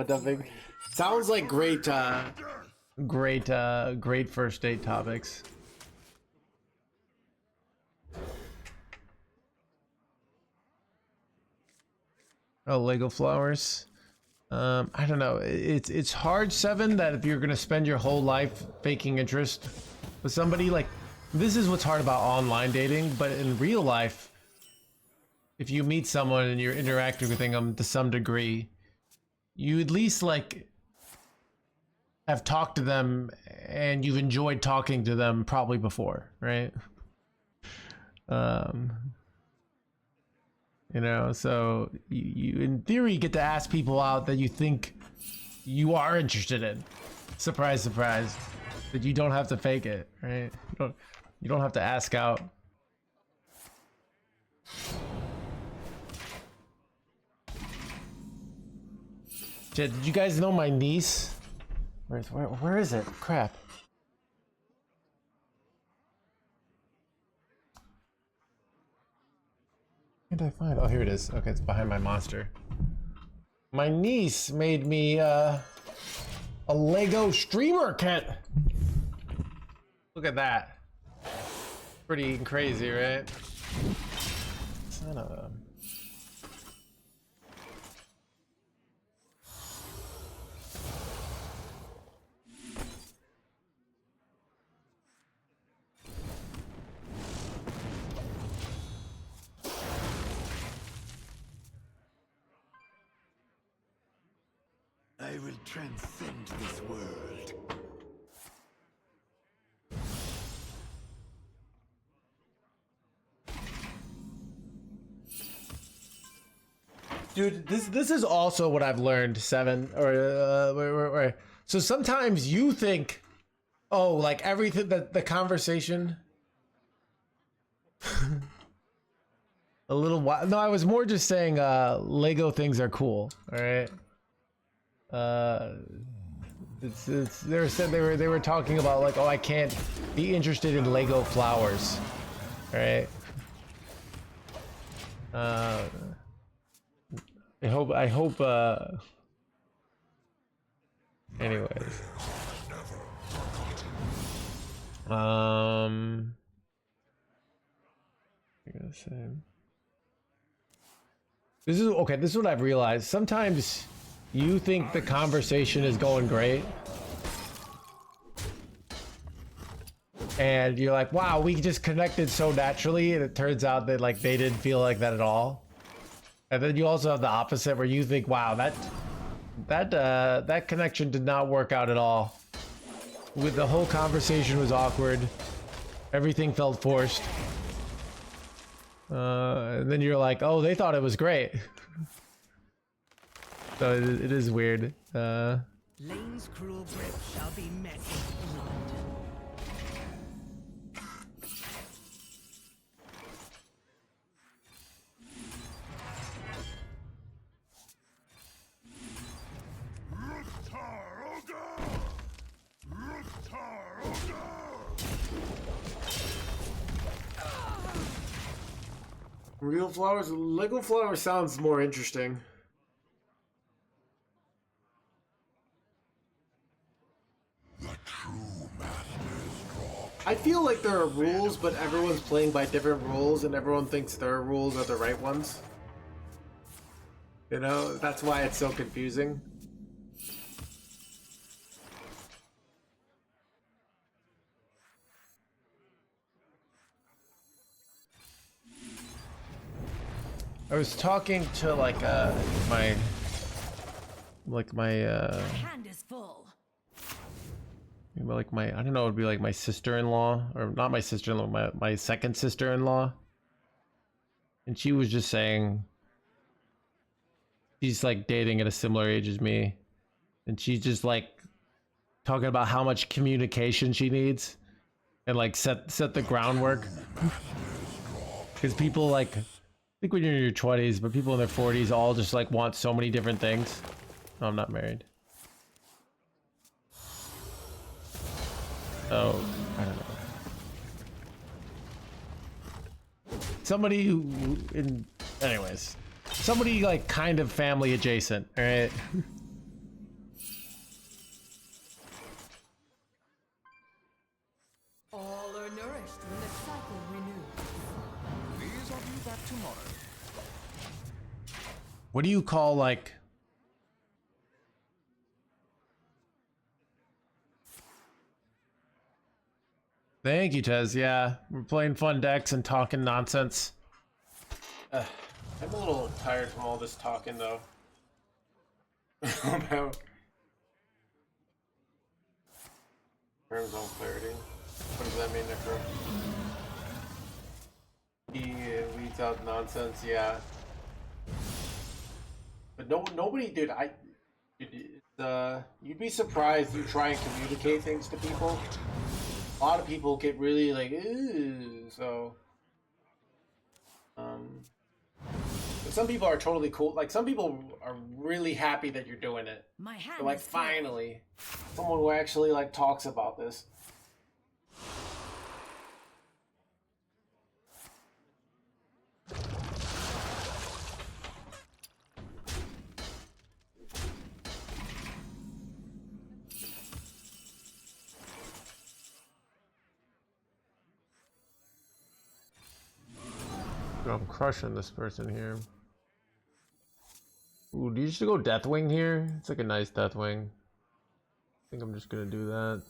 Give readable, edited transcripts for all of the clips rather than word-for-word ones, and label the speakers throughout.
Speaker 1: dumping. Sounds like great
Speaker 2: great first date topics. Oh, Lego flowers. I don't know. It's hard, Seven, that if you're gonna spend your whole life faking interest with somebody, like, this is what's hard about online dating, but in real life, if you meet someone and you're interacting with them to some degree, you at least like have talked to them and you've enjoyed talking to them probably before, right? You know, so you in theory get to ask people out that you think you are interested in. Surprise, surprise. But you don't have to fake it, right? You don't have to ask out. Did you guys know my niece? Where is it? Crap. Where did I find? Oh, here it is. Okay, it's behind my monster. My niece made me a Lego streamer kit. Look at that. Pretty crazy, right? Son of a...
Speaker 3: I will transcend this world.
Speaker 2: Dude, this is also what I've learned, Seven, or so sometimes you think, oh, like everything that the conversation a little while. No, I was more just saying Lego things are cool, all right? They were talking about like, oh, I can't be interested in Lego flowers, right? I hope anyways. I'm gonna say this is okay. This is what I've realized. Sometimes you think the conversation is going great, and you're like, wow, we just connected so naturally, and it turns out that like they didn't feel like that at all. And then you also have the opposite where you think, wow, that connection did not work out at all. With the whole conversation was awkward. Everything felt forced. And then you're like, oh, they thought it was great. So it is weird.
Speaker 4: Lane's cruel grip shall be met with blood.
Speaker 1: Real flowers? Lego flower sounds more interesting. I feel like there are rules, but everyone's playing by different rules, and everyone thinks their rules are the right ones. You know, that's why it's so confusing.
Speaker 2: I was talking to like my
Speaker 4: Hand is full.
Speaker 2: like my, I don't know, it'd be like my sister-in-law, or not my sister-in-law, my second sister-in-law. And she was just saying she's like dating at a similar age as me. And she's just like talking about how much communication she needs and like set the groundwork. Because people like, I think when you're in your 20s, but people in their 40s all just like want so many different things. No, I'm not married. Oh, I don't know. Somebody who, anyways, somebody like kind of family adjacent, all right? What do you call like? Thank you, Tez. Yeah, we're playing fun decks and talking nonsense. I'm a little tired from all this talking, though. About terms on clarity. What does that mean, Necro? He weeds out nonsense. Yeah, but nobody, dude. You'd be surprised. You try and communicate things to people. A lot of people get really like, ooh, so. But some people are totally cool. Like some people are really happy that you're doing it.
Speaker 4: My hand
Speaker 2: They're like,
Speaker 4: is full.
Speaker 2: finally, someone who actually like talks about this. I'm crushing this person here. Ooh, do you just go Deathwing here? It's like a nice Deathwing. I think I'm just gonna do that.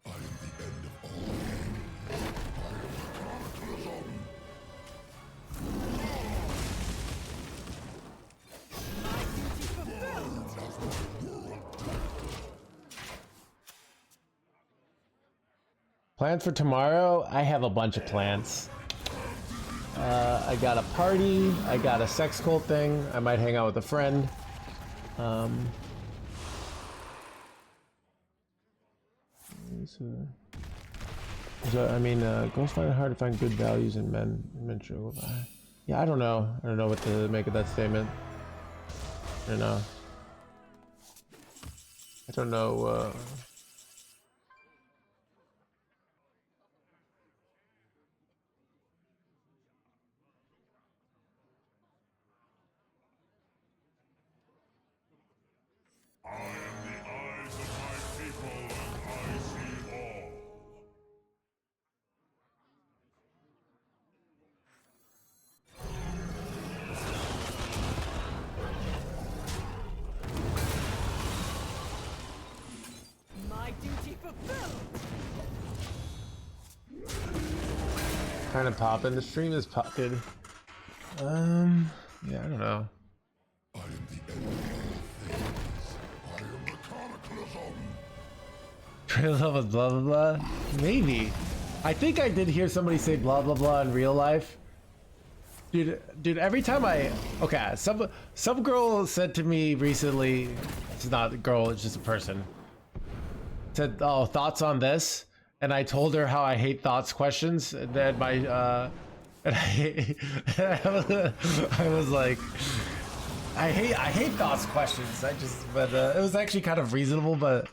Speaker 3: I am the end of all.
Speaker 2: Plans for tomorrow? I have a bunch of plans. I got a party, I got a sex cult thing, I might hang out with a friend. So, I mean, girls find it hard to find good values in men show. Yeah, I don't know. I don't know what to make of that statement. I don't know. I don't know,
Speaker 3: I am the eyes of my people, and I see all.
Speaker 4: My duty fulfilled.
Speaker 2: kind of popping. The stream is popping. Yeah, I don't know.
Speaker 3: I am the end of all things. I am the Cataclysm.
Speaker 2: Real love with blah blah blah? Maybe. I think I did hear somebody say blah blah blah in real life. Dude, every time okay, some girl said to me recently, it's not a girl, it's just a person, said, oh, thoughts on this? And I told her how I hate thoughts questions, and then I was like, I hate thoughts questions. But it was actually kind of reasonable, but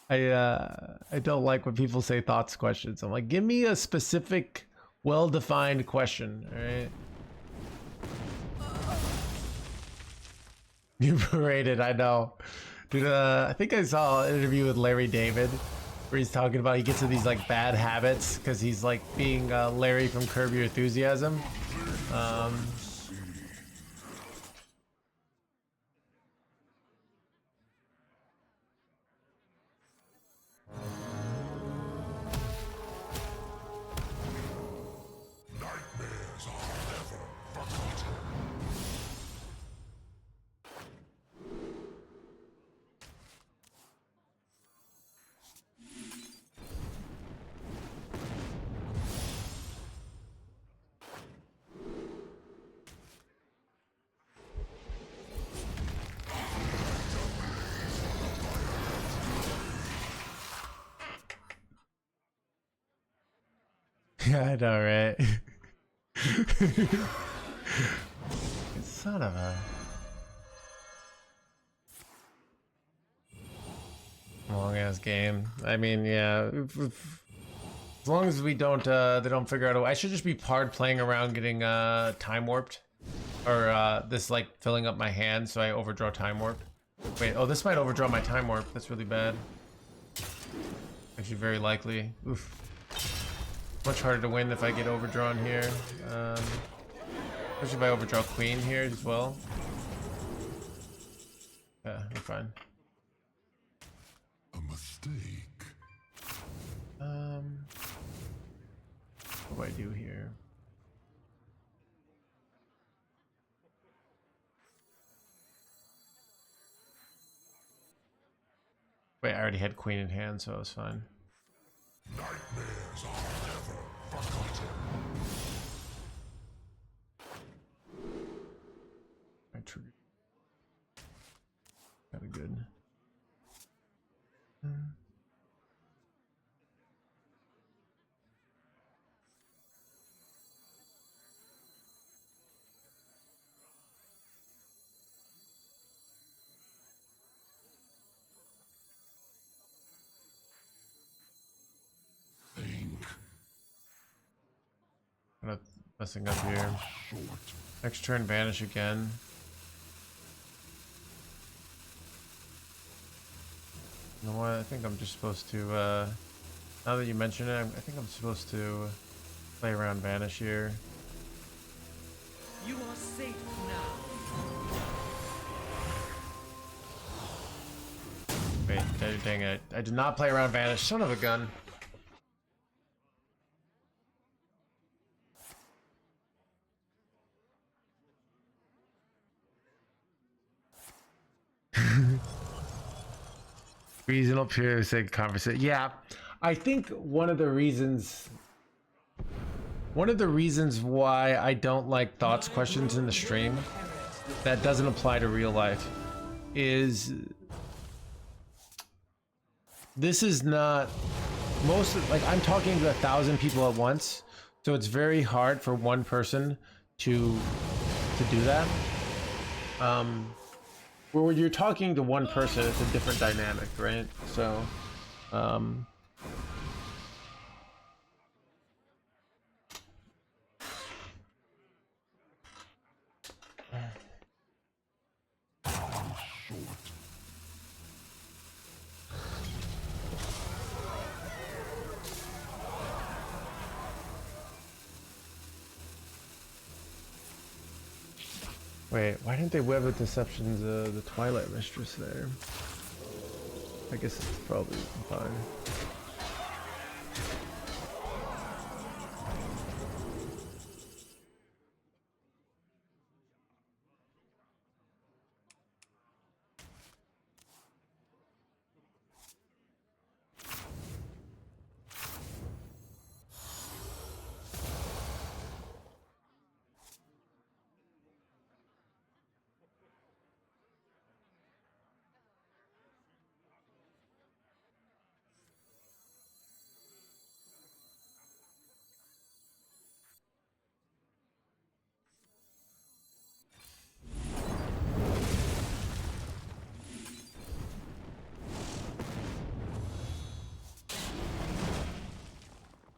Speaker 2: I don't like when people say thoughts questions. I'm like, give me a specific, well-defined question, all right? You berated, I know. Dude, I think I saw an interview with Larry David where he's talking about he gets into these like bad habits because he's like being Larry from Curb Your Enthusiasm.
Speaker 3: Nightmares are never forgotten.
Speaker 2: Yeah, I know, right? Son of a long ass game. I mean, yeah. As long as we don't, they don't figure out. I should just be hard playing around, getting time warped, or this like filling up my hand so I overdraw time warp. Wait, oh, this might overdraw my time warp. That's really bad. Actually, very likely. Oof. Much harder to win if I get overdrawn here. Especially if I overdraw queen here as well. we're fine.
Speaker 3: A mistake.
Speaker 2: What do I do here? Wait, I already had queen in hand, so I was fine.
Speaker 3: Nightmares are never forgotten.
Speaker 2: I triggered. Got a good.
Speaker 3: Think
Speaker 2: Kind of messing up here.
Speaker 3: short.
Speaker 2: Next turn, vanish again. You know what? I think I'm just supposed to. Now that you mention it, I think I'm supposed to play around vanish here.
Speaker 4: You are safe now.
Speaker 2: Wait, dang it! I did not play around vanish. Son of a gun. Reasonable peer sake conversation. Yeah, I think one of the reasons why I don't like thoughts questions in the stream that doesn't apply to real life is this is not like I'm talking to 1,000 people at once, so it's very hard for one person to do that. Where when you're talking to one person, it's a different dynamic, right? So, wait, why didn't they web of deceptions the Twilight Mistress there? I guess it's probably fine.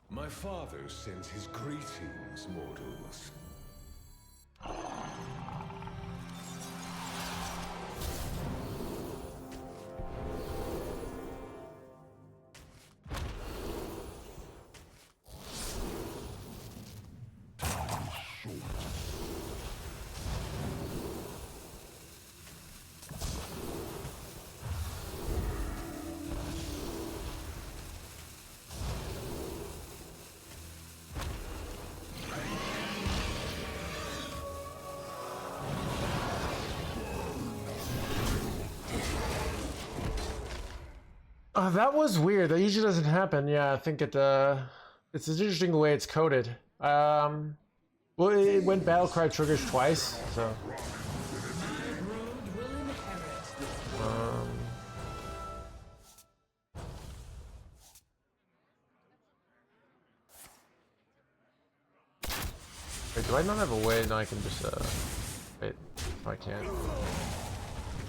Speaker 5: My father sends his greetings, mortals.
Speaker 2: That was weird. That usually doesn't happen. Yeah, I think it's interesting the way it's coded. Well, it went Battlecry triggers twice, so. Wait, do I not have a way? No, I can just wait. No, I can't.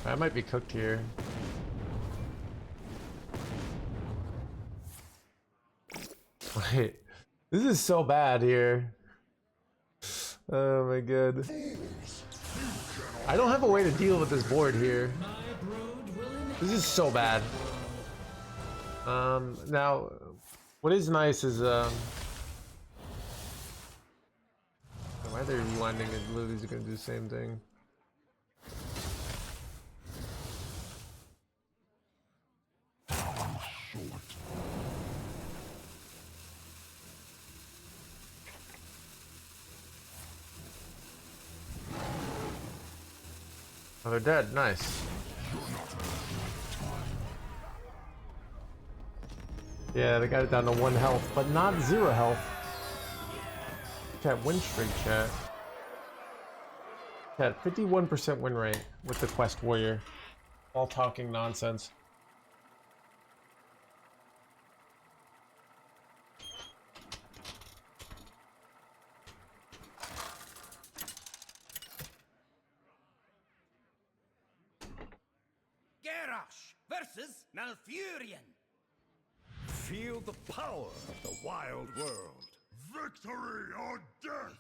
Speaker 2: I might be cooked here. Wait, this is so bad here. Oh my god. I don't have a way to deal with this board here. This is so bad. Now, what is nice is, why are they rewinding it? Literally, is gonna do the same thing. Oh, they're dead. Nice. Yeah, they got it down to 1 health, but not 0 health. Chat, win streak, chat. Chat, 51% win rate with the Quest Warrior. All talking nonsense.
Speaker 4: Garrosh versus Malfurion.
Speaker 3: Feel the power of the wild world. Victory or death!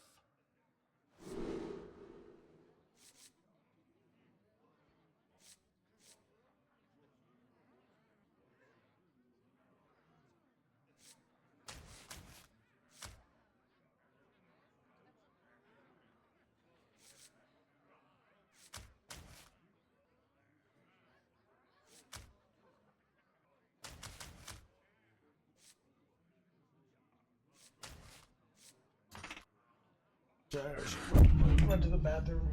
Speaker 2: Run to the bathroom.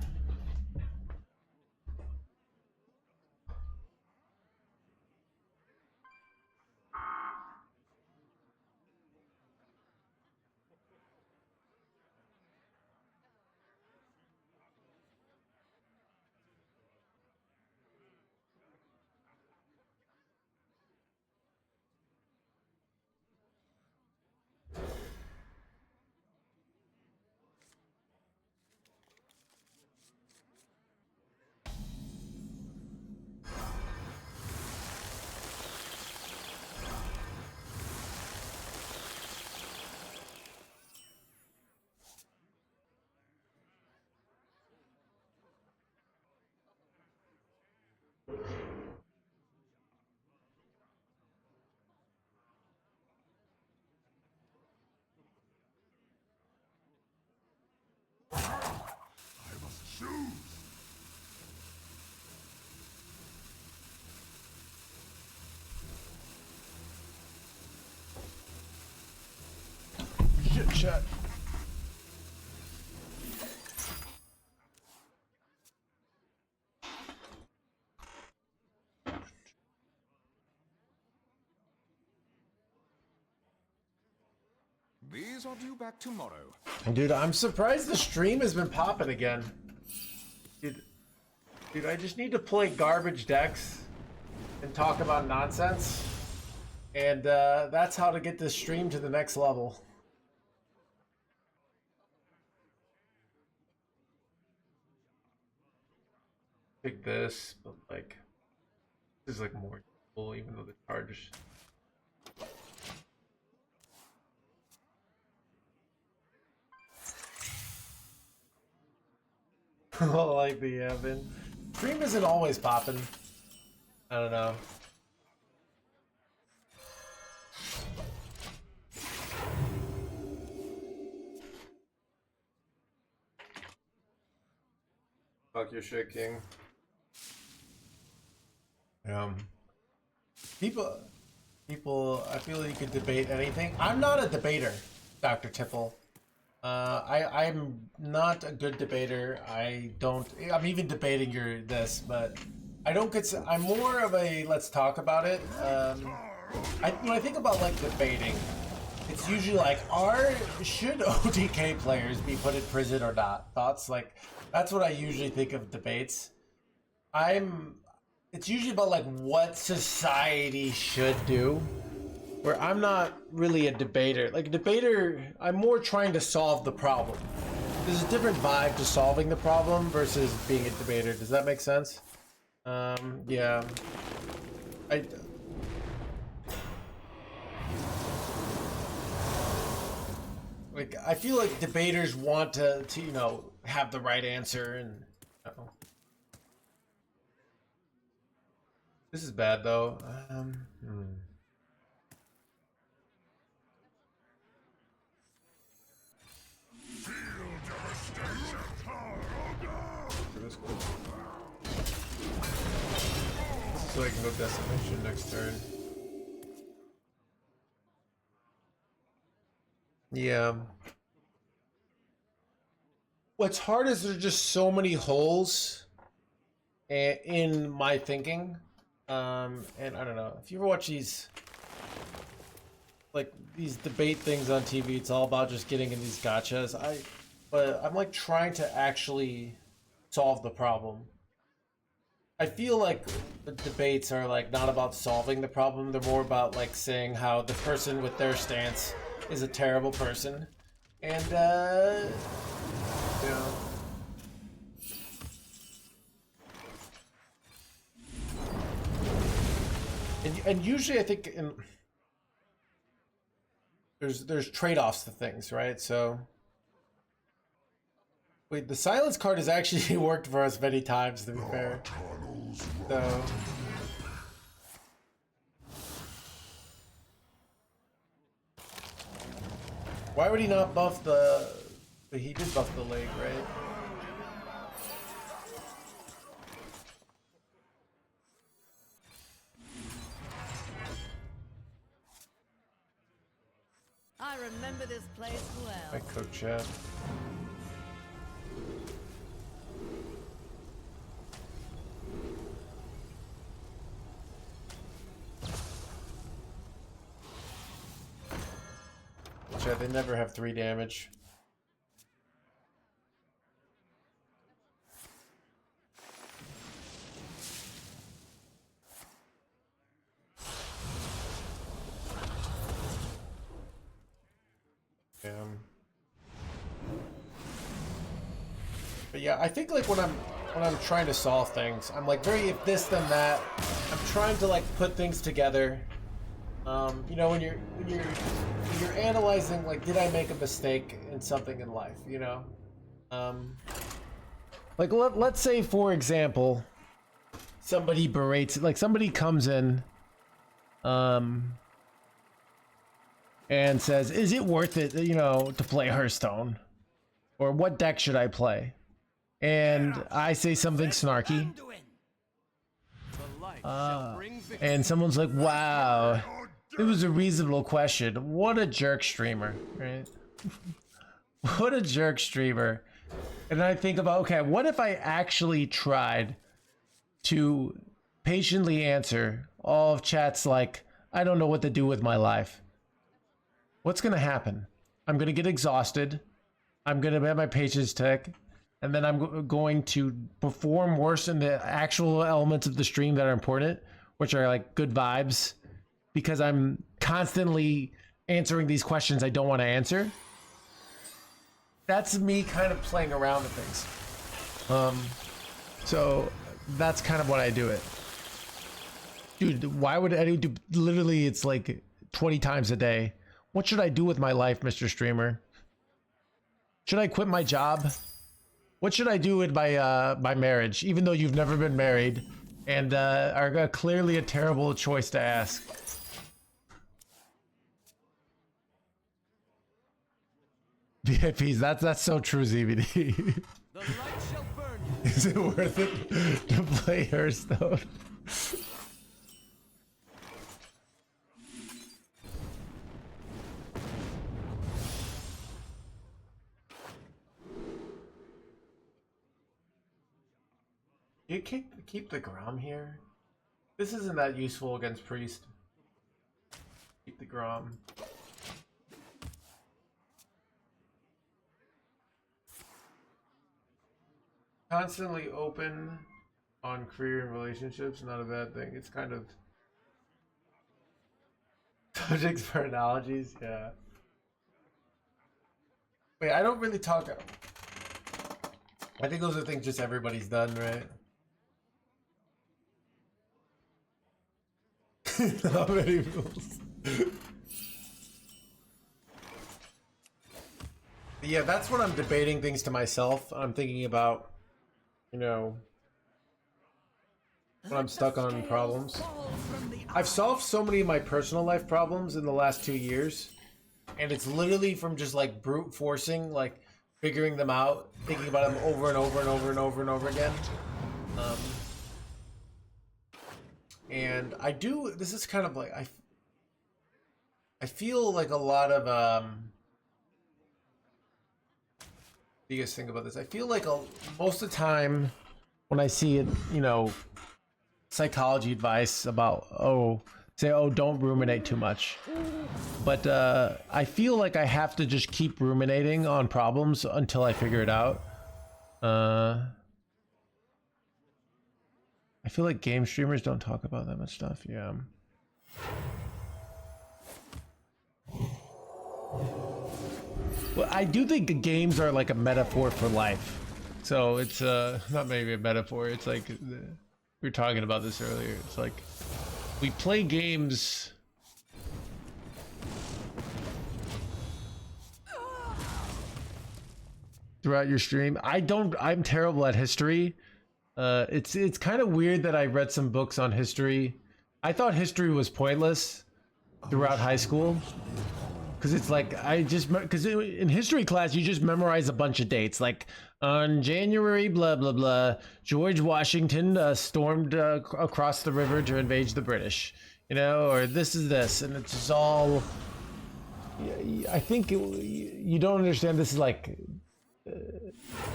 Speaker 3: I must choose!
Speaker 2: Shit, chat.
Speaker 6: These are due back tomorrow.
Speaker 2: Dude, I'm surprised the stream has been popping again. Dude, I just need to play garbage decks and talk about nonsense. And that's how to get this stream to the next level. Pick this, but like, this is like more useful, even though the charge. I like the Evan. Stream isn't always popping. I don't know.
Speaker 1: Fuck your shit, King.
Speaker 2: People, I feel like you could debate anything. I'm not a debater, Dr. Tipple. I'm not a good debater. I'm even debating but I don't get, I'm more of a, let's talk about it. When I think about like debating, it's usually like, should OTK players be put in prison or not? Thoughts? Like, that's what I usually think of debates. It's usually about like what society should do, where I'm not really a debater. Like a debater, I'm more trying to solve the problem. There's a different vibe to solving the problem versus being a debater. Does that make sense? Yeah. I feel like debaters want to have the right answer and This is bad though. This is so I can go decimation next turn. Yeah. What's hard is there's just so many holes in my thinking. And I don't know if you ever watch these like these debate things on TV. It's all about just getting in these gotchas. But I'm like trying to actually solve the problem. I feel like the debates are like not about solving the problem. They're more about like saying how the person with their stance is a terrible person, and you know. And usually I think there's trade-offs to things, right? So wait, the silence card has actually worked for us many times, to be fair. So why would he not buff the? He did buff the leg, right?
Speaker 4: I remember this place well.
Speaker 2: My cook chat. Chat, they never have 3 damage. But yeah, I think like when I'm trying to solve things, I'm like very if this then that. I'm trying to like put things together. You know, when you're analyzing like, did I make a mistake in something in life? You know, like let's say for example, somebody berates, like somebody comes in, and says, "Is it worth it, you know, to play Hearthstone, or what deck should I play?" And I say something snarky, and someone's like, "Wow, it was a reasonable question. What a jerk streamer, right? What a jerk streamer." And I think about, okay, what if I actually tried to patiently answer all of chat's like, "I don't know what to do with my life." What's gonna happen? I'm gonna get exhausted. I'm gonna have my patience tick, and then I'm going to perform worse in the actual elements of the stream that are important, which are like good vibes, because I'm constantly answering these questions I don't want to answer. That's me kind of playing around with things. So that's kind of what I do it. Dude, why would anyone do, literally it's like 20 times a day. What should I do with my life, Mr. Streamer? Should I quit my job? What should I do with my marriage, even though you've never been married and are clearly a terrible choice to ask? VIPs, that's so true, ZBD.
Speaker 4: The light shall burn you.
Speaker 2: Is it worth it to play Hearthstone? You keep the Grom here? This isn't that useful against Priest. Keep the Grom. Constantly open on career and relationships, not a bad thing. It's kind of subjects for analogies, yeah. Wait, I don't really talk. I think those are things just everybody's done, right? Not many rules. Yeah, that's when I'm debating things to myself. I'm thinking about, you know, when I'm stuck on problems. I've solved so many of my personal life problems in the last 2 years, and it's literally from just like brute forcing, like figuring them out, thinking about them over and over and over and over and over again. And I do, this is kind of like, I feel like a lot of, what do you guys think about this? I feel like most of the time when I see it, you know, psychology advice about, oh, say, oh, don't ruminate too much. But I feel like I have to just keep ruminating on problems until I figure it out. I feel like game streamers don't talk about that much stuff. Yeah. Well, I do think the games are like a metaphor for life. So it's not maybe a metaphor. It's like we were talking about this earlier. It's like we play games. Throughout your stream, I'm terrible at history. It's kind of weird that I read some books on history. I thought history was pointless throughout high school. Because it's like, because in history class, you just memorize a bunch of dates. Like, on January, blah, blah, blah, George Washington stormed across the river to invade the British. You know, or this is this. And it's just all... I think you don't understand this is like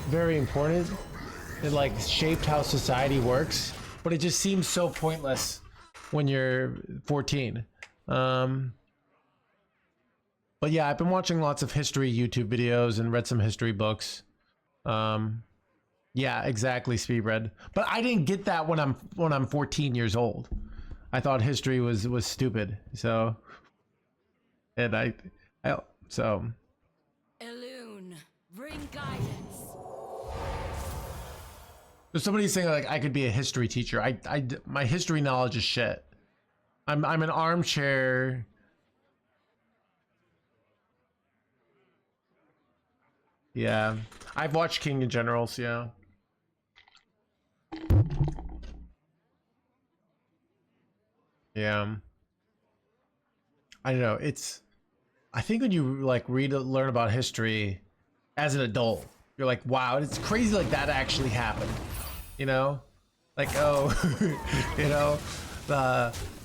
Speaker 2: very important. It like shaped how society works. But it just seems so pointless when you're 14. But yeah, I've been watching lots of history YouTube videos and read some history books. Yeah, exactly, Speedred. But I didn't get that when I'm 14 years old. I thought history was stupid. So, and so.
Speaker 7: Elune, bring guidance.
Speaker 2: So somebody's saying like I could be a history teacher. My history knowledge is shit. I'm an armchair. Yeah, I've watched King of Generals, yeah. Yeah. I don't know, I think when you like learn about history as an adult, you're like, wow, it's crazy like that actually happened. You know? Like, oh, you know,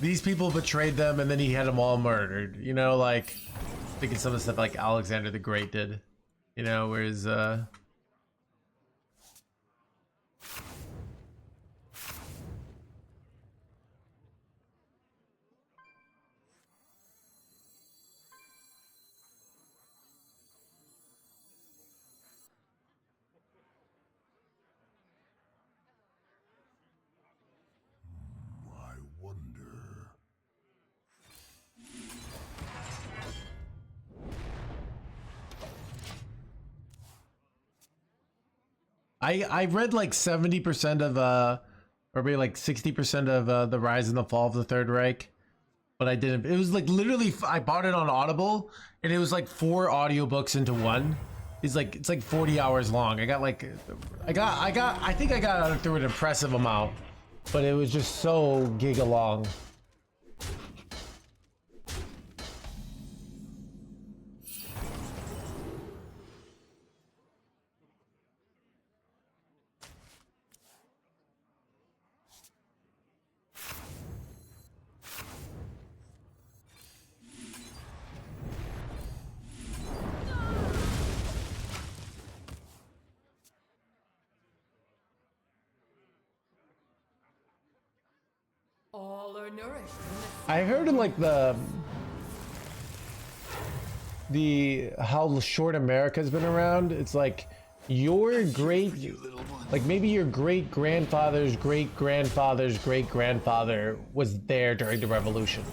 Speaker 2: these people betrayed them and then he had them all murdered. You know, like thinking some of the stuff like Alexander the Great did. You know, whereas
Speaker 3: I wonder.
Speaker 2: I read like 70% of or maybe like 60% of the Rise and the Fall of the Third Reich, but I didn't. It was like literally I bought it on Audible and it was like 4 audiobooks into one. It's like 40 hours long. I think I got through an impressive amount, but it was just so giga long.
Speaker 7: All are nourished in the
Speaker 2: I heard in like the how short America's been around. It's like your great, like maybe your great grandfather's great grandfather's great grandfather was there during the revolution,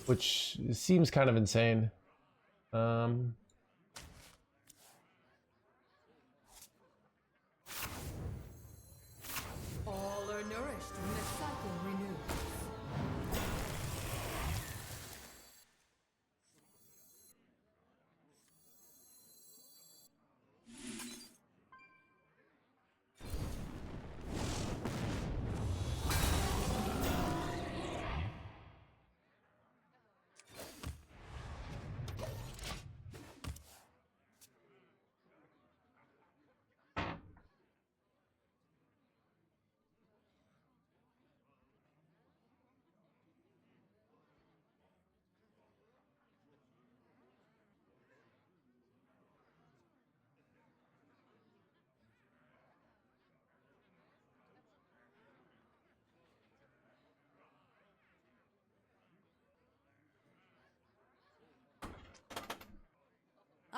Speaker 2: which seems kind of insane.
Speaker 7: all are nourished when the cycle renews.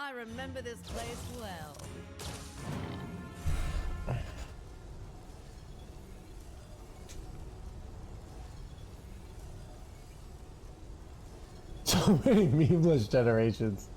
Speaker 8: I remember this place well.
Speaker 2: So many memeless generations.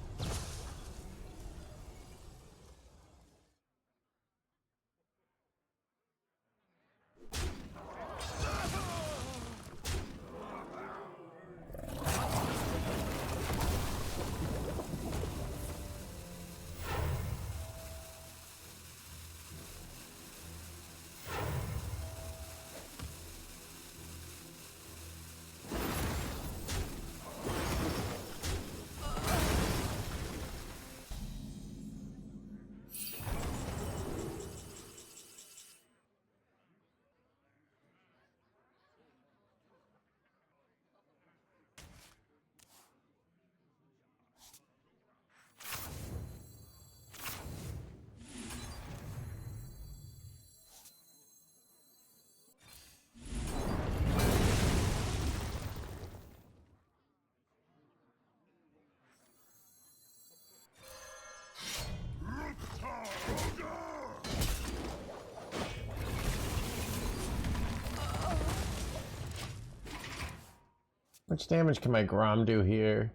Speaker 2: Much damage can my Grom do here?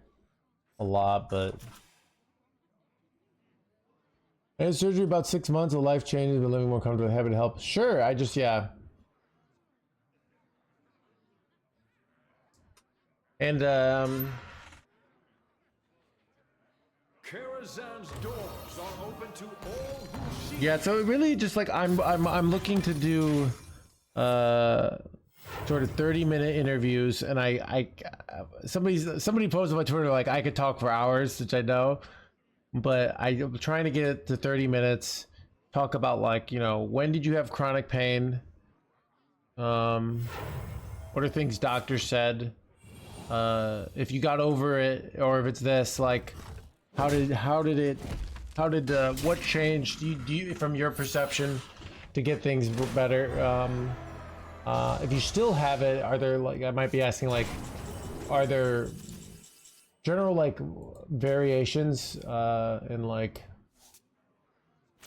Speaker 2: A lot, but... I had surgery about 6 months, a life changes, but living more comfortable, having help. Sure, I just, yeah. And,
Speaker 5: Karazhan's doors are open to all who seek.
Speaker 2: yeah, so it really just like, I'm looking to do, sort of 30-minute interviews, and somebody posted on my Twitter like I could talk for hours, which I know, but I'm trying to get it to 30 minutes. Talk about like, you know, when did you have chronic pain? What are things doctors said? If you got over it, or if it's this, like, what changed? Do you from your perception to get things better? If you still have it, are there, like, I might be asking, like, are there general, like, variations in, like,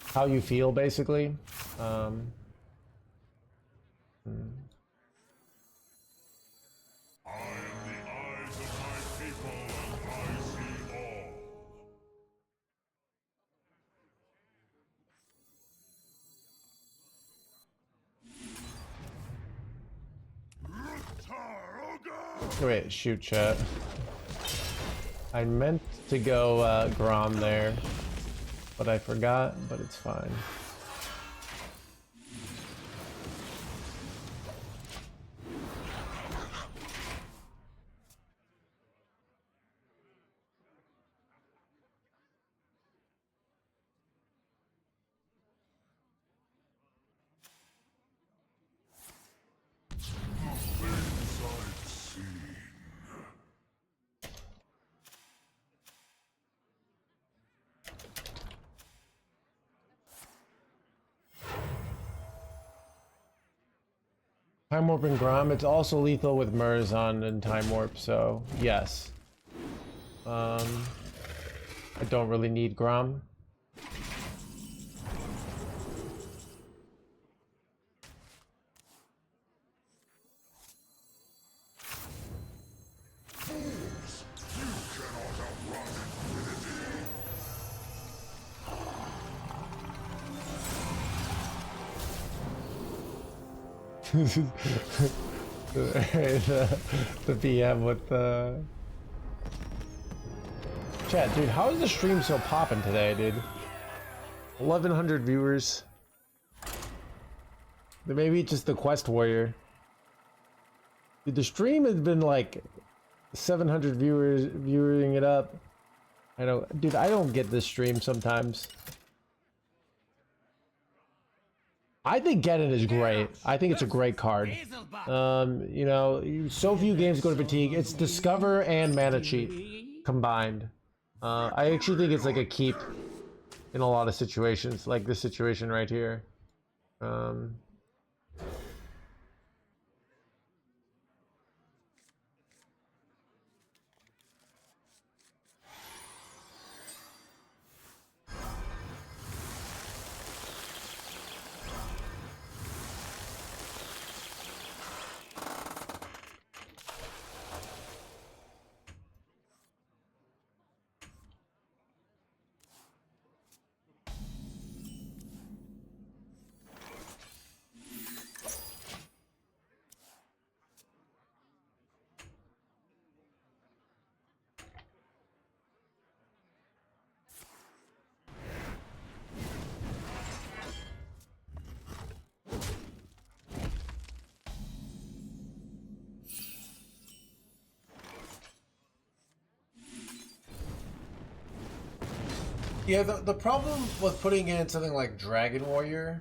Speaker 2: how you feel, basically?
Speaker 3: I am the eyes of my people, and I see all.
Speaker 2: Wait, shoot, chat. I meant to go Grom there, but I forgot, but it's fine. Time Warp and Grom, it's also lethal with Murazon and Time Warp, so yes. I don't really need Grom. the PM with the chat, dude. How is the stream so poppin' today, dude? 1,100 viewers. Maybe just the Quest Warrior. Dude, the stream has been like 700 viewers viewing it up. I don't, dude. I don't get this stream sometimes. I think Geddon is great. I think it's a great card. You know, so few games go to fatigue. It's Discover and Mana Cheat combined. I actually think it's like a keep in a lot of situations, like this situation right here. Yeah, the problem with putting in something like Dragon Warrior.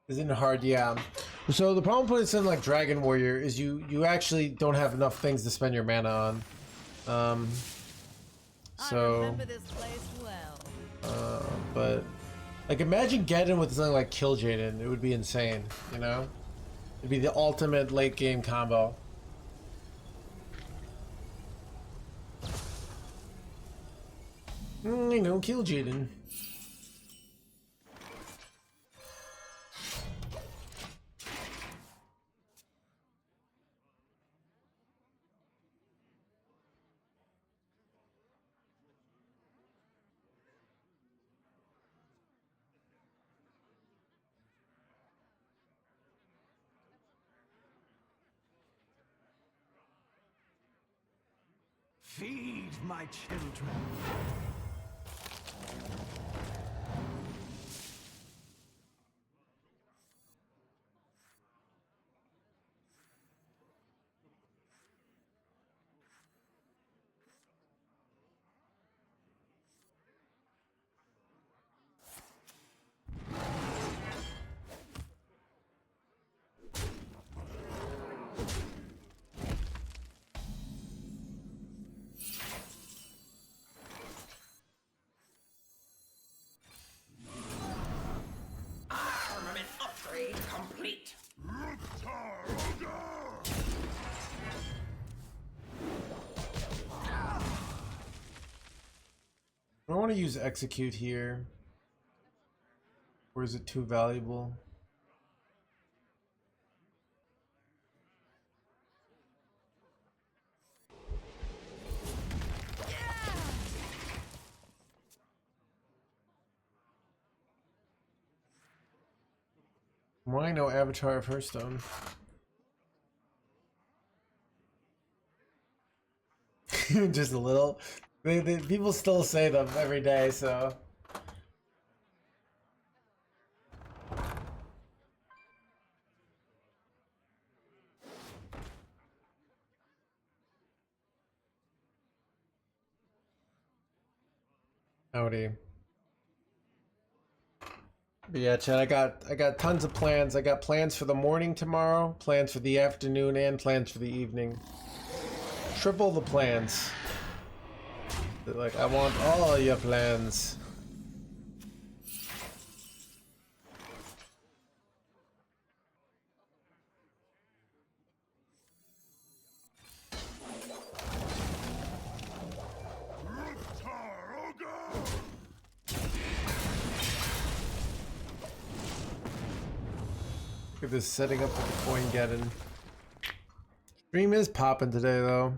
Speaker 2: Isn't hard, yeah. So the problem putting something like Dragon Warrior is you actually don't have enough things to spend your mana on.
Speaker 8: I
Speaker 2: So,
Speaker 8: remember this place well.
Speaker 2: but like imagine getting with something like Kill Jaden, it would be insane, you know? It'd be the ultimate late game combo. You know, Kill Jaden.
Speaker 6: Feed my children.
Speaker 4: Armament upgrade complete.
Speaker 2: I want to use Execute here. Or is it too valuable? Why no Avatar of Hearthstone? Just a little. People still say them every day, so. Howdy. But yeah, Chad, I got tons of plans. I got plans for the morning tomorrow, plans for the afternoon, and plans for the evening. Triple the plans. Like, I want all your plans. Look at this setting up for the coin getting. Stream is popping today, though.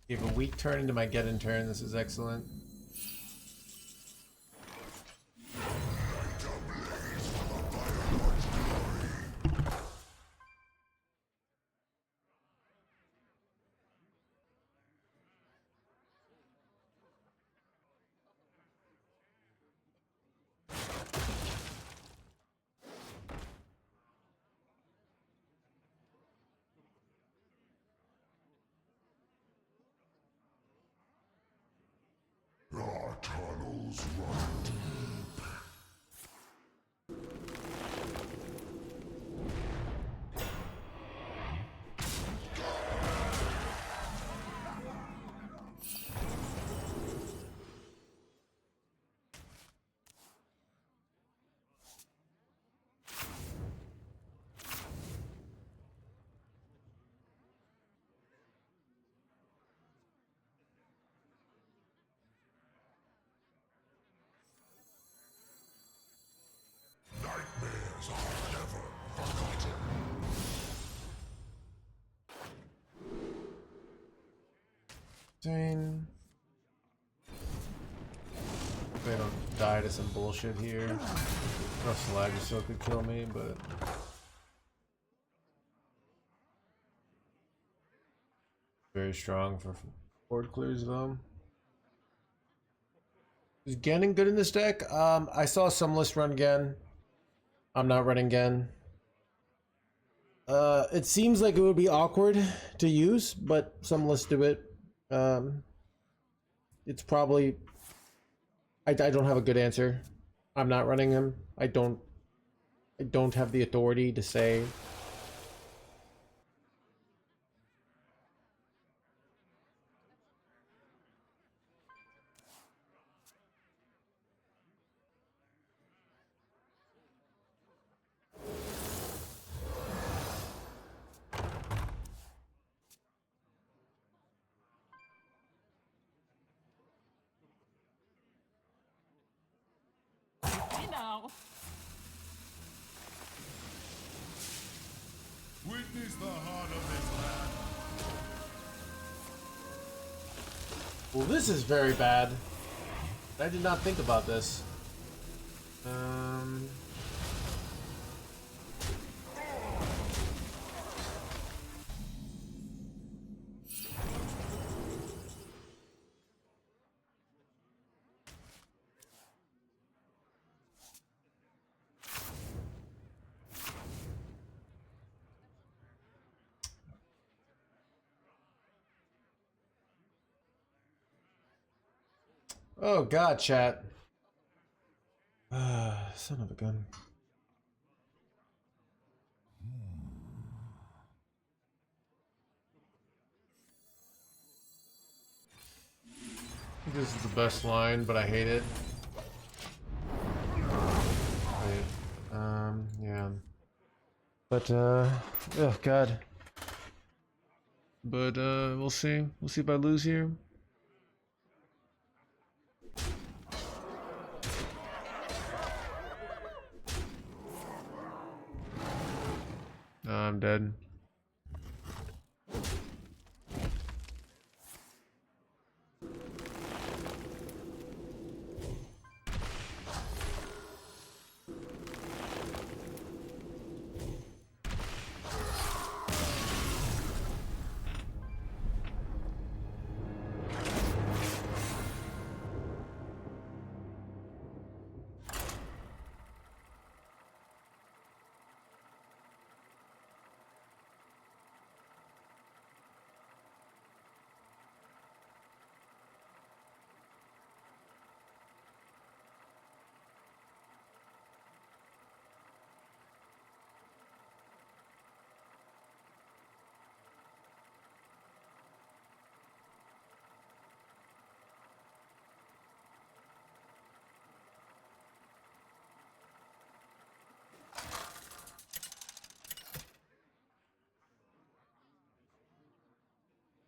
Speaker 2: Gave a weak turn into my get-in turn. This is excellent.
Speaker 3: Our tunnels run deep. Nightmares are never forgotten.
Speaker 2: Dang. die to some bullshit here. No Slagger still could kill me, but very strong for board clears though. Is Gannon good in this deck? I saw some list run Gan. I'm not running Gan. It seems like it would be awkward to use, but some lists do it. It's probably... I don't have a good answer. I'm not running him. I don't have the authority to say.
Speaker 3: Witness the heart of this land.
Speaker 2: Well, this is very bad. I did not think about this. Oh god, chat. Son of a gun. This is the best line, but I hate it. Wait, yeah. But, oh god. But, we'll see. We'll see if I lose here. I'm dead.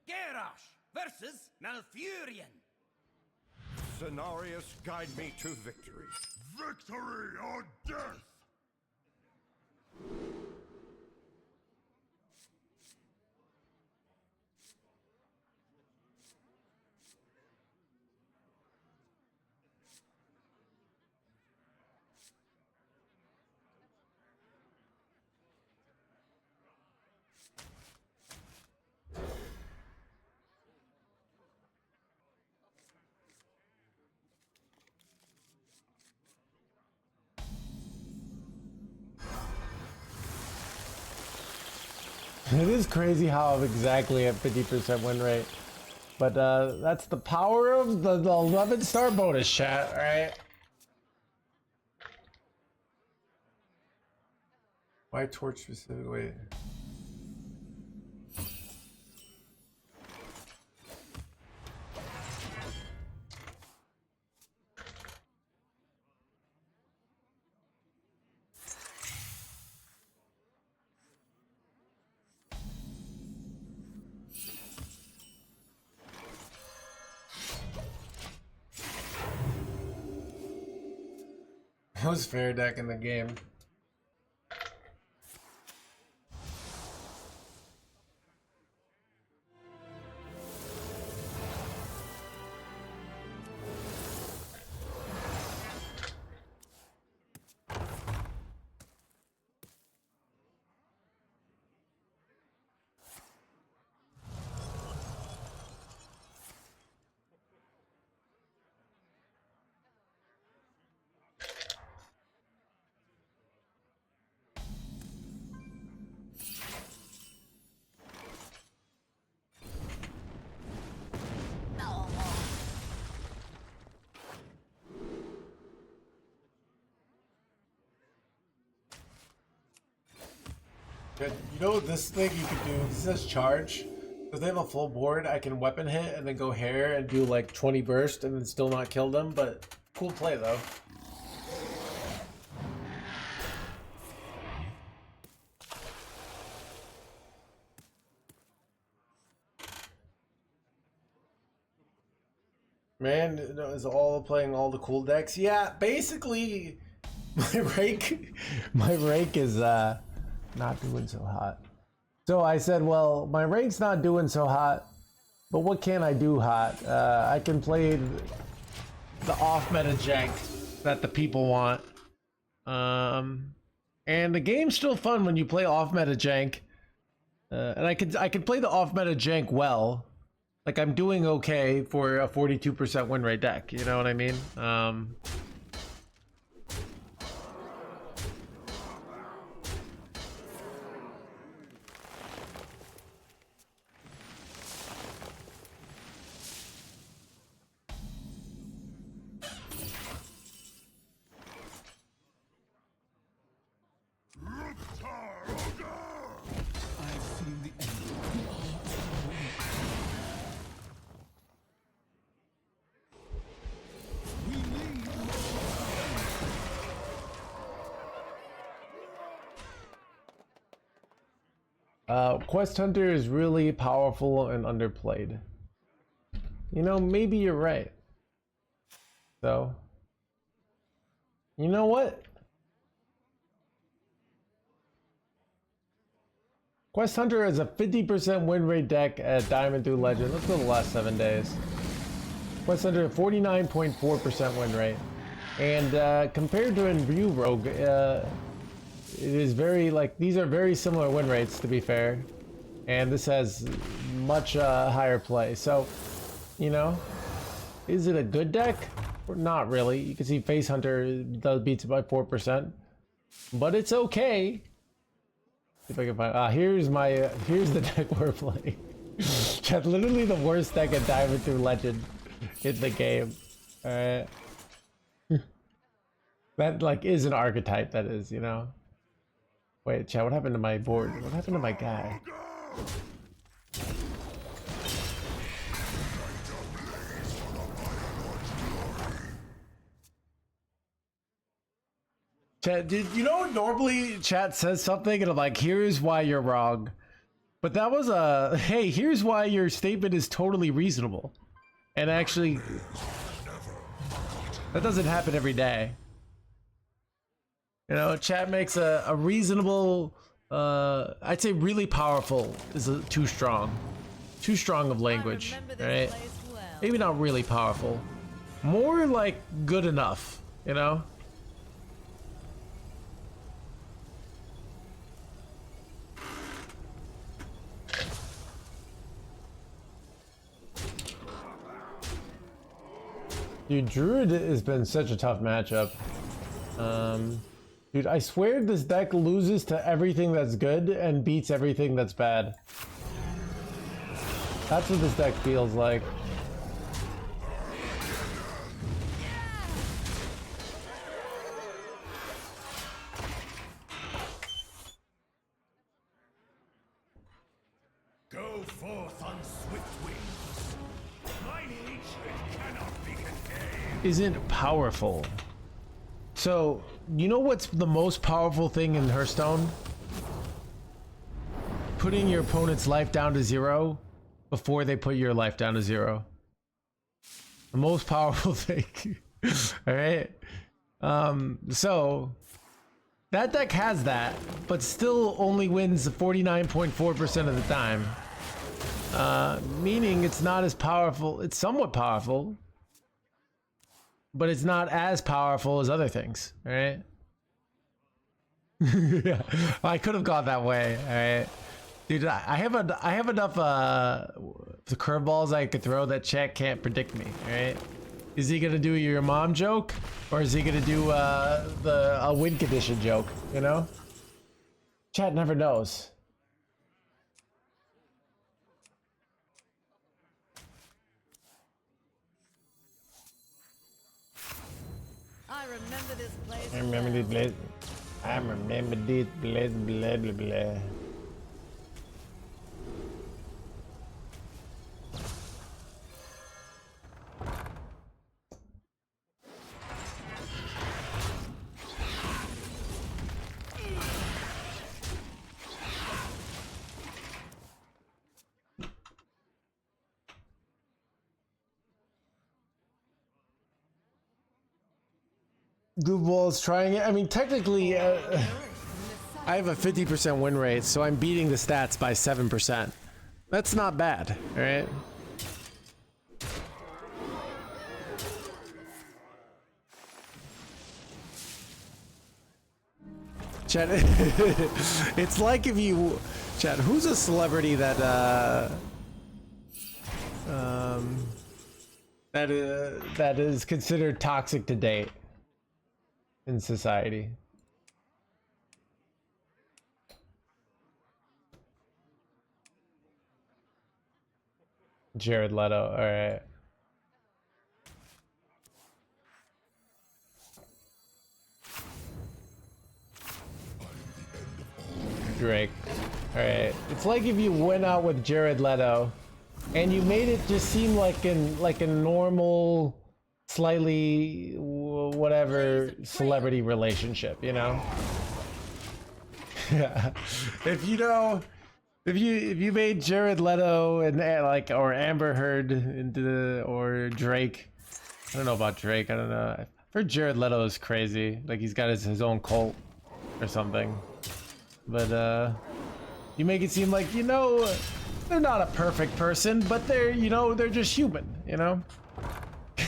Speaker 4: Garrosh versus Malfurion.
Speaker 3: Cenarius, guide me to victory. Victory or death!
Speaker 2: It is crazy how I'm exactly at 50% win rate. But that's the power of the 11-star bonus chat, right? Why torch specific? Wait. Most fair deck in the game. Good. You know this thing you could do? This says charge. If they have a full board, I can weapon hit and then go hair and do like 20 burst and then still not kill them, but cool play though. Man is all playing all the cool decks. Yeah, basically my rank is not doing so hot. So I said, well, my rank's not doing so hot, but what can I do hot? I can play the off-meta jank that the people want. And the game's still fun when you play off-meta jank. And I can play the off-meta jank well. Like, I'm doing okay for a 42% win rate deck, you know what I mean? Quest Hunter is really powerful and underplayed. You know, maybe you're right. So, you know what? Quest Hunter is a 50% win rate deck at Diamond through Legend. Let's go the last 7 days. Quest Hunter 49.4% win rate. And compared to Imbue Rogue, it is very, like, these are very similar win rates, to be fair. And this has much higher play. So, you know, is it a good deck? Or not really. You can see Face Hunter does beats it by 4%. But it's okay. See if I can find, here's the deck we're playing. That's literally the worst deck at Diamond through Legend in the game. Alright. That, like, is an archetype, that is, you know? Wait, chat, what happened to my board? What happened to my guy? Chat, dude, you know, normally chat says something and I'm like, here's why you're wrong. But that was a, hey, here's why your statement is totally reasonable. And actually, that doesn't happen every day. You know, chat makes a reasonable, I'd say really powerful is too strong. Too strong of language, right?
Speaker 8: Well.
Speaker 2: Maybe not really powerful. More like good enough, you know? Dude, Druid has been such a tough matchup. Dude, I swear this deck loses to everything that's good and beats everything that's bad. That's what this deck feels like.
Speaker 3: Go forth on swift wings. My nature cannot be contained.
Speaker 2: Isn't powerful. So, you know what's the most powerful thing in Hearthstone? Putting your opponent's life down to 0 before they put your life down to 0. The most powerful thing. Alright? So, that deck has that, but still only wins 49.4% of the time. Meaning it's not as powerful. It's somewhat powerful, but it's not as powerful as other things, right? Yeah, I could have gone that way, all right? Dude, I have enough the curveballs I could throw that chat can't predict me, all right? Is he gonna do your mom joke, or is he gonna do a win condition joke, you know? Chat never knows.
Speaker 8: I remember this place.
Speaker 2: I remember this place. I remember this place, blah blah blah. Goofball's trying it. I mean, technically, I have a 50% win rate, so I'm beating the stats by 7%. That's not bad, all right? Chat, it's like if you, chat, who's a celebrity that that is considered toxic to date in society? Jared Leto, all right. Drake. Alright. It's like if you went out with Jared Leto and you made it just seem like a normal, slightly whatever celebrity relationship, you know? Yeah. If you made Jared Leto and like or Amber Heard into or Drake. I don't know about Drake, I don't know. I've heard Jared Leto is crazy. Like he's got his own cult or something. But you make it seem like, you know, they're not a perfect person, but they're, you know, they're just human, you know?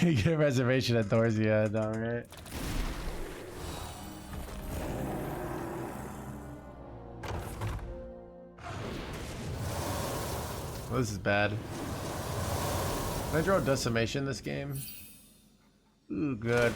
Speaker 2: Get a reservation at Dorsey, yeah, no, right? Well, this is bad. Can I draw Decimation this game? Ooh, good.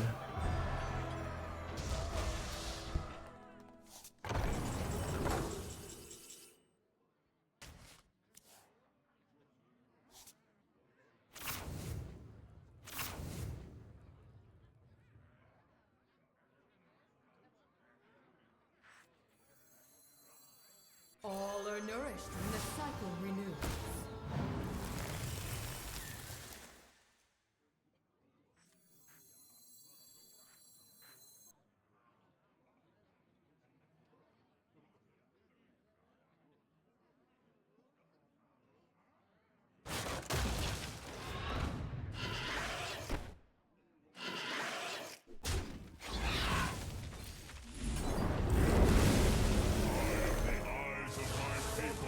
Speaker 7: All are nourished when the cycle renews.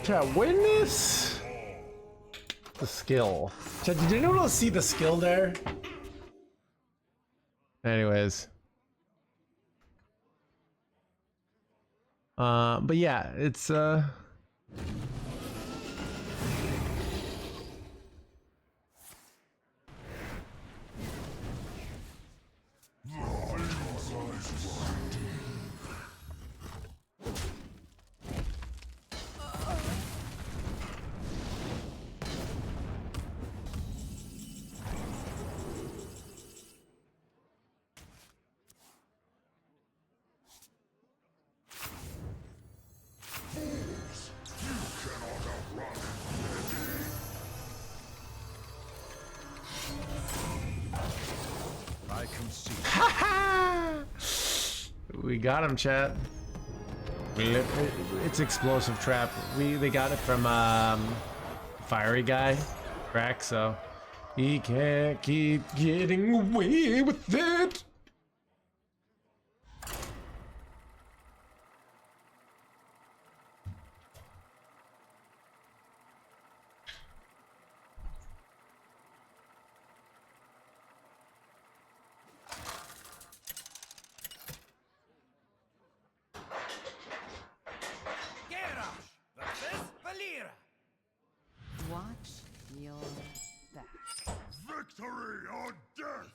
Speaker 2: Chat, witness the skill. Chat, did anyone see the skill there? Anyways. But yeah, it's we got him, chat. It's explosive trap. They got it from fiery guy, crack. So he can't keep getting away with it.
Speaker 8: Watch your back.
Speaker 3: Victory or death!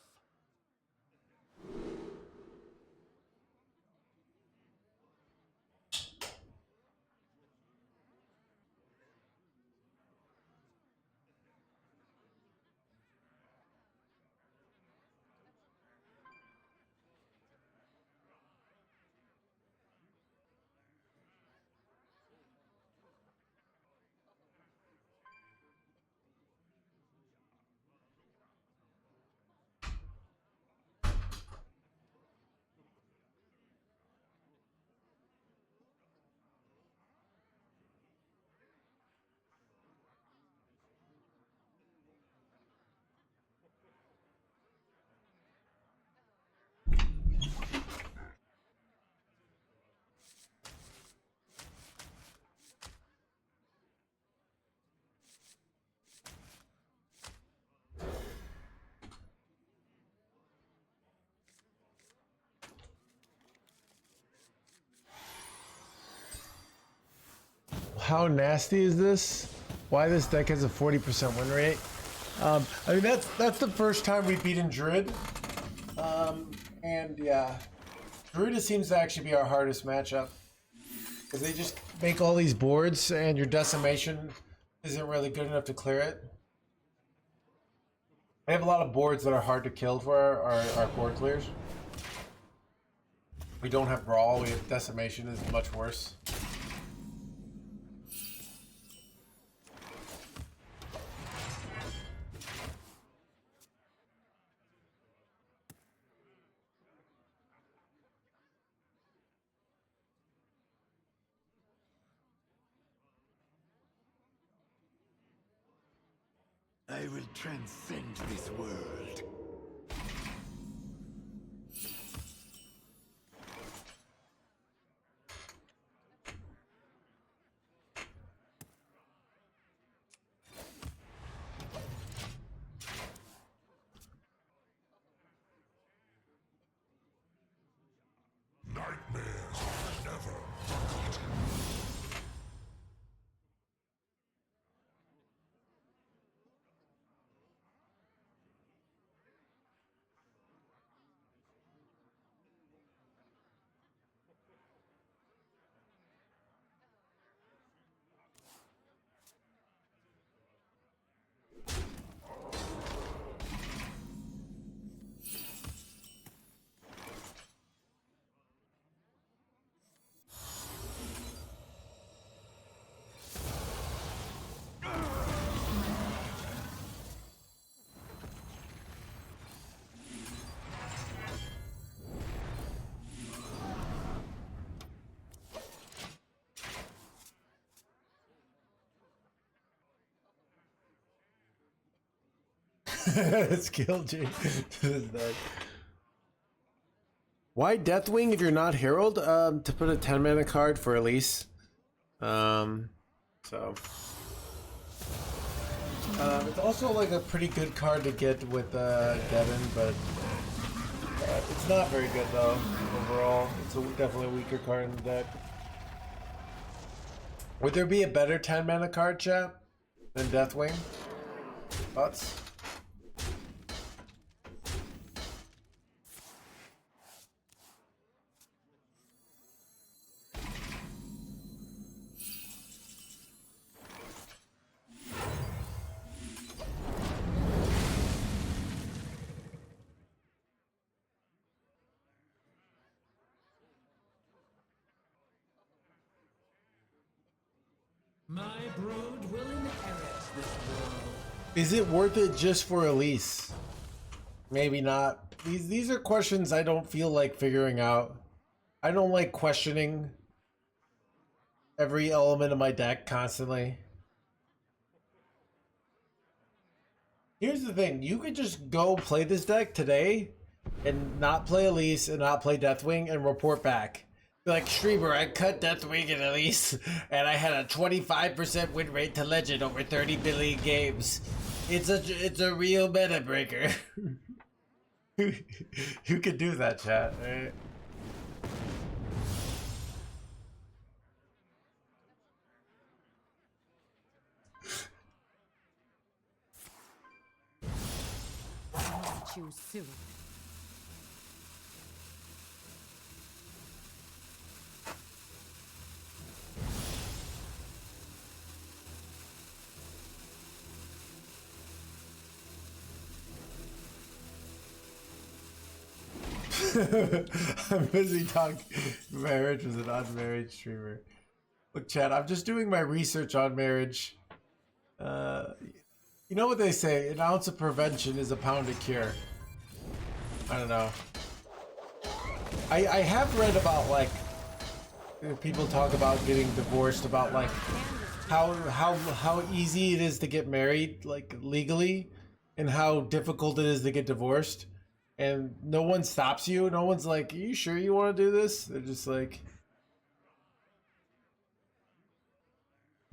Speaker 2: how nasty is this? Why this deck has a 40% win rate? I mean, that's the first time we've beaten Druid. And yeah, Druid seems to actually be our hardest matchup. Because they just make all these boards and your decimation isn't really good enough to clear it. They have a lot of boards that are hard to kill for our board clears. We don't have Brawl, we have Decimation is much worse.
Speaker 3: I will transcend this world. Nightmares are never forgotten.
Speaker 2: It's killed you.
Speaker 1: Why Deathwing if you're not Herald? To put a 10 mana card for Elise. It's
Speaker 2: also like a pretty good card to get with Devin, but it's not very good though overall. It's definitely a weaker card in the deck. Would there be a better 10 mana card, chat, than Deathwing? Thoughts?
Speaker 4: My brood will inherit this world.
Speaker 2: Is it worth it just for Elise? Maybe not. These are questions I don't feel like figuring out. I don't like questioning every element of my deck constantly. Here's the thing, you could just go play this deck today and not play Elise and not play Deathwing and report back. Be like, streamer, I cut Deathwing and Elise and I had a 25% win rate to Legend over 30 billion games. It's a real meta breaker. You could do that, chat, right?
Speaker 8: Choose soon.
Speaker 2: I'm busy talking marriage with an unmarried streamer. Look, Chad, I'm just doing my research on marriage. You know what they say, an ounce of prevention is a pound of cure. I don't know. I have read about, like, people talk about getting divorced, about, like, how easy it is to get married, like, legally, and how difficult it is to get divorced. And no one stops you. No one's like, are you sure you want to do this? They're just like...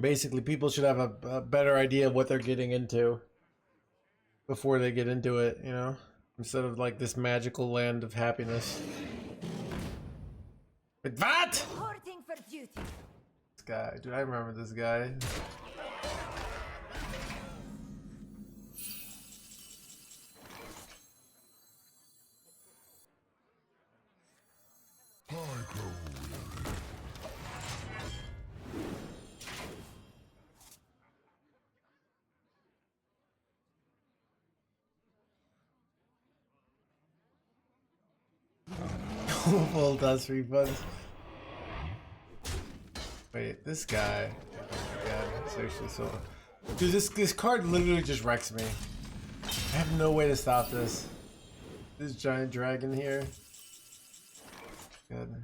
Speaker 2: Basically, people should have a better idea of what they're getting into before they get into it, you know? Instead of, like, this magical land of happiness. But what?
Speaker 8: Courting for beauty.
Speaker 2: This guy. Dude, I remember this guy. Full dust refunds. Wait, this guy. Oh my god, it's actually so. Dude, this card literally just wrecks me. I have no way to stop this. This giant dragon here. Good.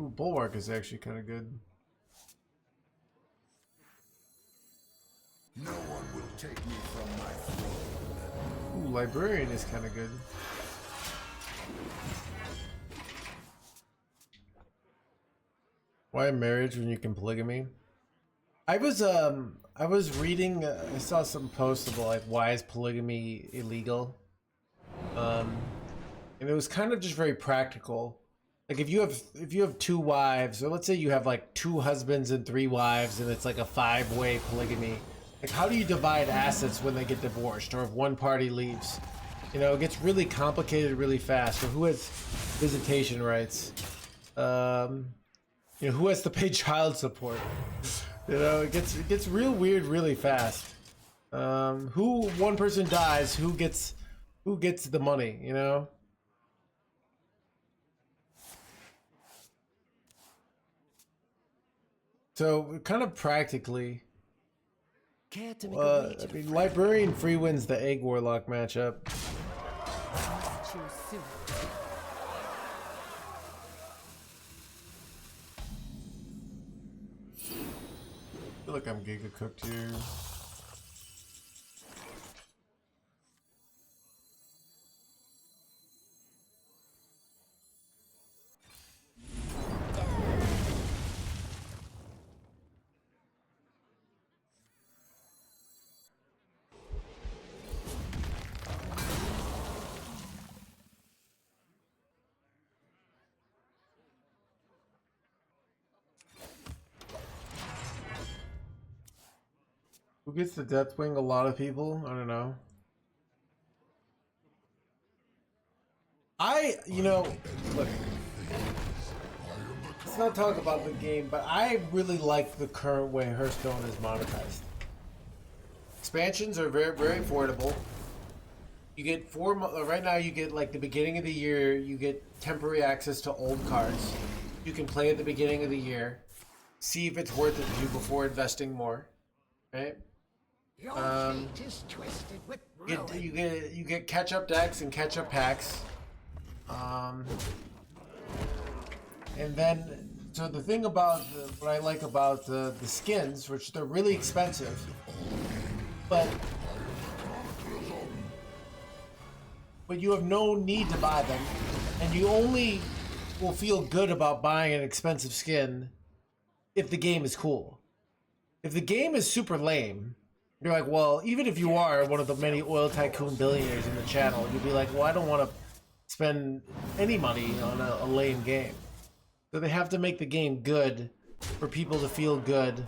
Speaker 2: Ooh, Bulwark is actually kind of good.
Speaker 3: No one will take me from my throne.
Speaker 2: Ooh, Librarian is kind of good. Why marriage when you can polygamy? I was reading. I saw some posts about like why is polygamy illegal, and it was kind of just very practical. Like if you have two wives, or let's say you have like two husbands and three wives, and it's like a 5-way polygamy. Like how do you divide assets when they get divorced, or if one party leaves? You know, it gets really complicated really fast. Or who has visitation rights? You know, who has to pay child support? You know, it gets real weird really fast. Who one person dies, who gets the money? You know. So kind of practically,
Speaker 4: Care to make a wager?
Speaker 2: I mean, Librarian free wins the Egg Warlock matchup.
Speaker 8: Choose soon.
Speaker 2: I feel like I'm Giga cooked here. Who gets the Deathwing? A lot of people. I don't know. You know, look. Let's not talk about the game, but I really like the current way Hearthstone is monetized. Expansions are very, very affordable. You get right now. You get like the beginning of the year. You get temporary access to old cards. You can play at the beginning of the year, see if it's worth it to you before investing more. Right?
Speaker 6: Your fate is twisted with ruin.
Speaker 2: You get catch-up decks and catch-up packs. And then, so the thing about what I like about the skins, which they're really expensive, but you have no need to buy them, and you only will feel good about buying an expensive skin if the game is cool. If the game is super lame, you're like, well, even if you are one of the many oil tycoon billionaires in the channel, you'd be like, well, I don't want to spend any money on a lame game. So they have to make the game good for people to feel good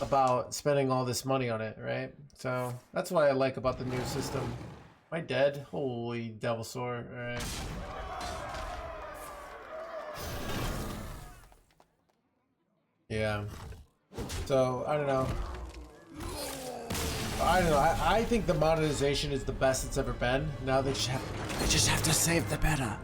Speaker 2: about spending all this money on it, right? So that's what I like about the new system. Am I dead? Holy devil sword, alright. Yeah. So, I don't know. I think the monetization is the best it's ever been. Now they just have to save the beta.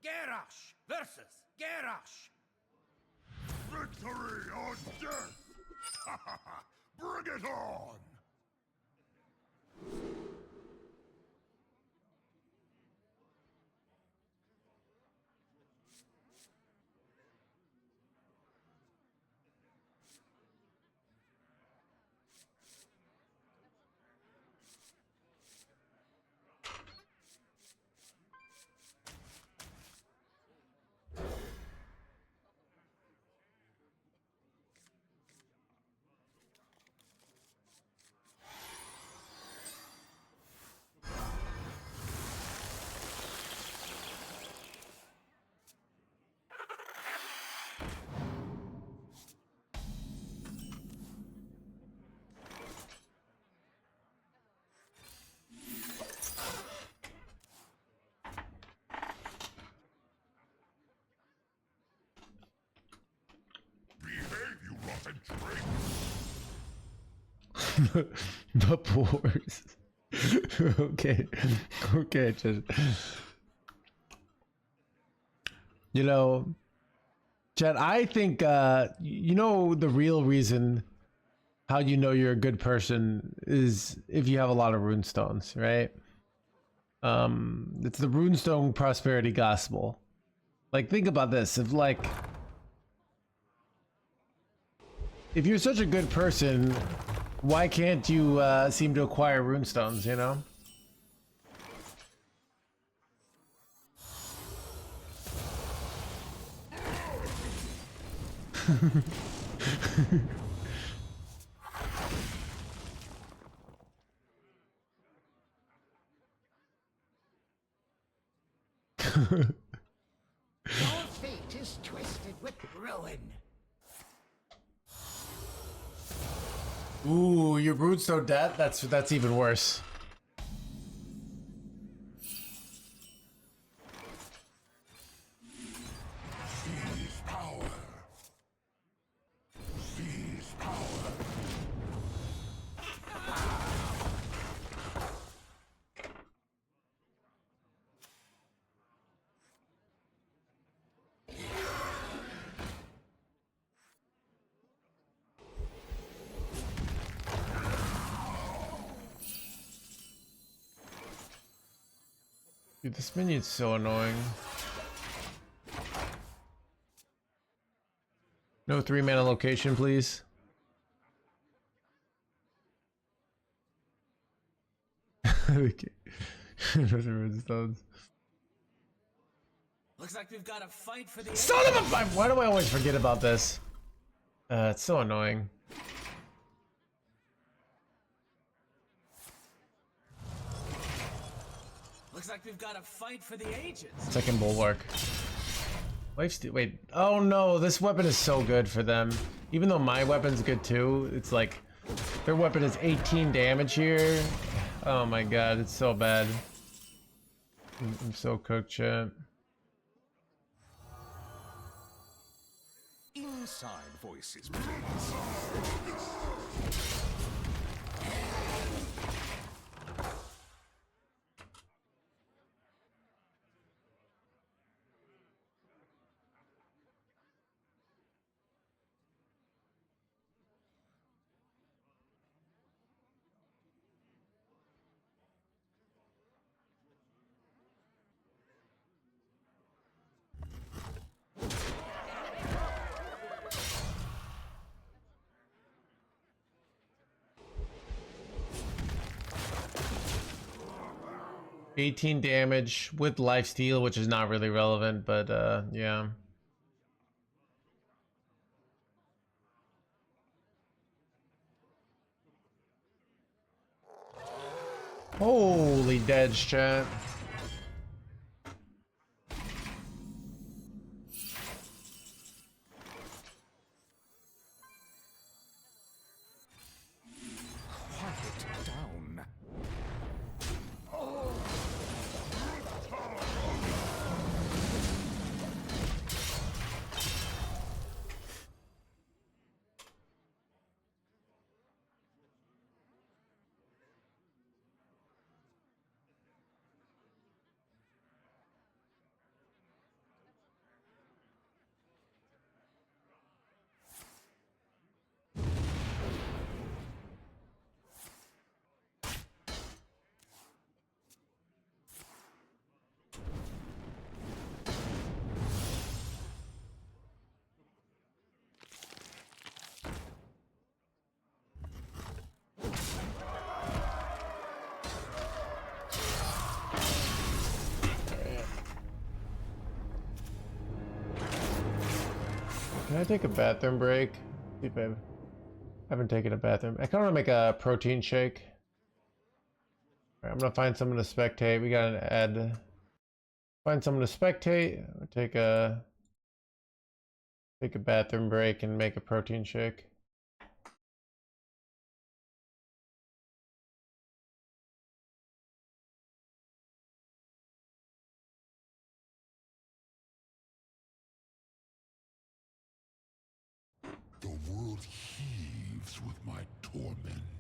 Speaker 5: Garrosh versus Garrosh.
Speaker 3: Victory or death! Bring it on!
Speaker 2: The pores. Okay. Okay, just you know, Chad, I think you know the real reason how you know you're a good person is if you have a lot of runestones, right? It's the runestone prosperity gospel. Like, think about this. If you're such a good person, why can't you seem to acquire runestones, you know?
Speaker 6: Your fate is twisted with ruin.
Speaker 2: Ooh, your runestone debt? That's even worse.
Speaker 3: Seize power. Seize power.
Speaker 2: Dude, this minion's so annoying. No 3-mana location, please. Okay.
Speaker 4: Looks like we've got a fight for the
Speaker 2: Son of a... Why do I always forget about this? It's so annoying.
Speaker 4: Looks like we've got a fight for the ages.
Speaker 2: Second bulwark. Lifesteal. Wait. Oh no, this weapon is so good for them. Even though my weapon's good too, it's like their weapon is 18 damage here. Oh my god, it's so bad. I'm so cooked, chat.
Speaker 3: Inside voices, please.
Speaker 2: $18 damage with lifesteal, which is not really relevant, but yeah. Holy dead, chat.
Speaker 3: Quiet down.
Speaker 2: Can I take a bathroom break? See if I haven't taken a bathroom. I kind of want to make a protein shake. All right, I'm gonna find someone to spectate. We got an ad. Find someone to spectate. Take a bathroom break and make a protein shake.
Speaker 3: The world world heaves with my torment.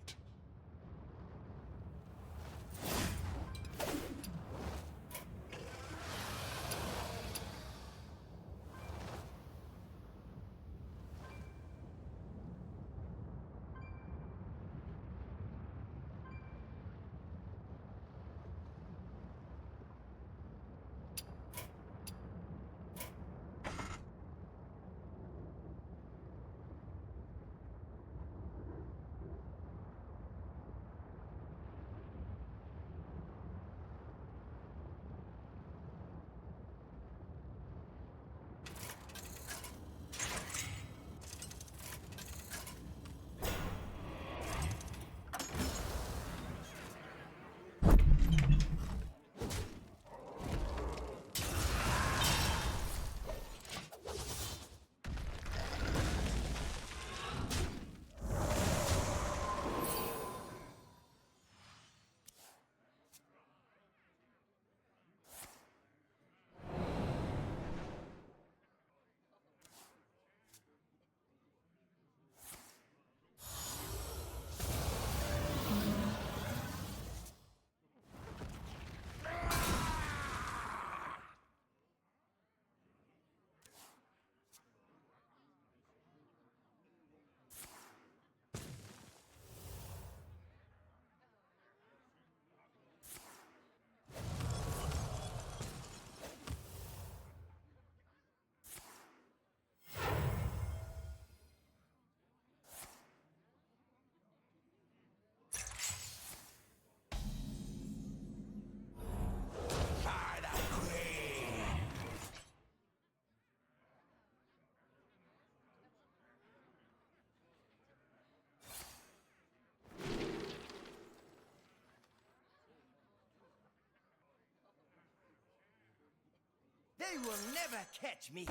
Speaker 4: They will never catch me.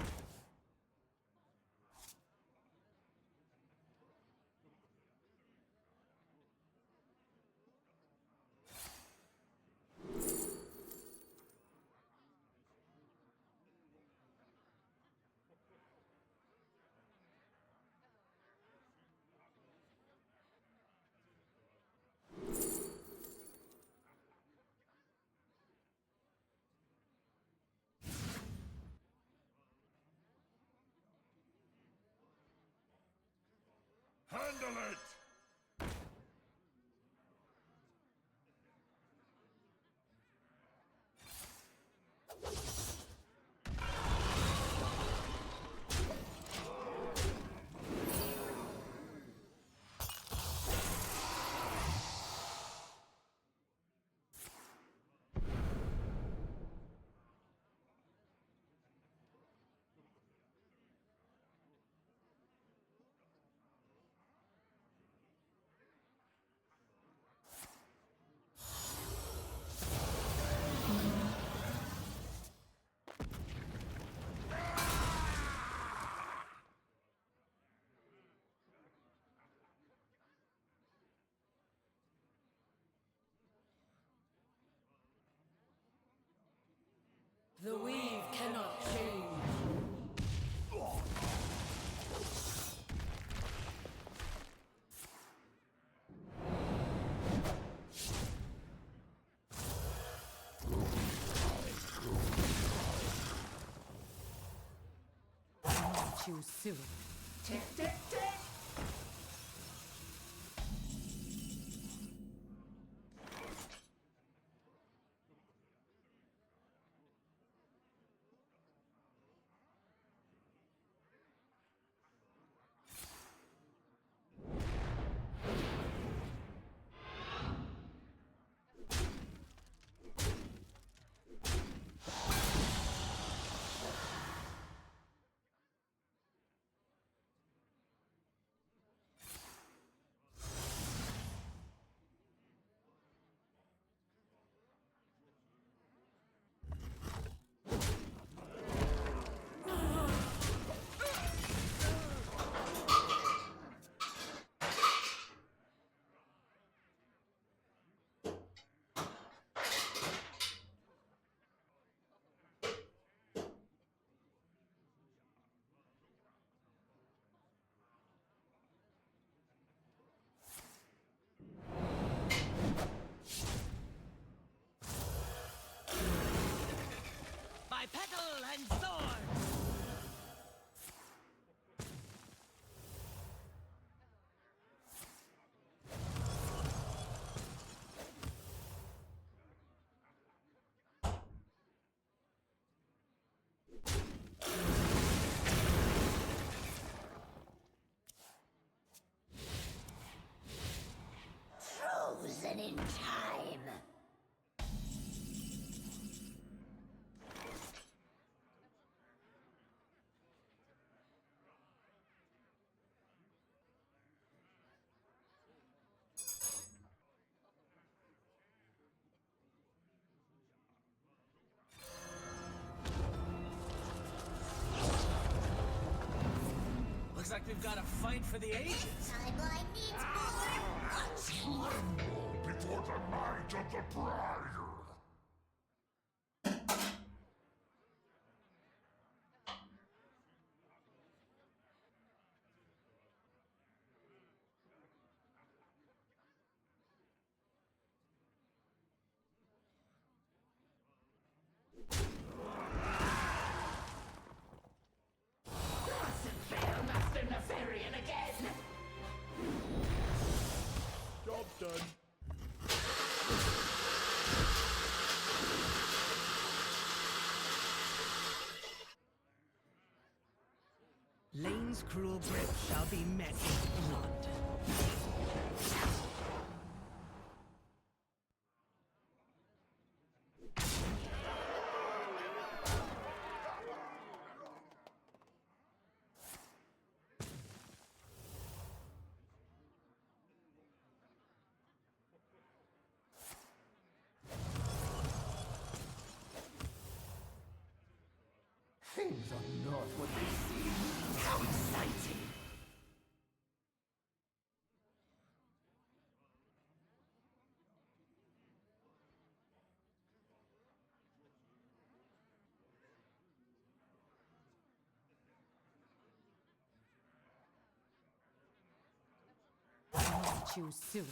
Speaker 3: Handle it!
Speaker 7: The weave cannot change.
Speaker 8: Choose soon.
Speaker 7: Tick, tick, tick.
Speaker 4: like we've got a fight for the ages.
Speaker 6: Timeline needs more.
Speaker 3: Tremble before the might of the Briar. Job done.
Speaker 4: Lane's cruel grip shall be met with blood.
Speaker 6: Things are not what they seem. How exciting!
Speaker 8: I must choose soon.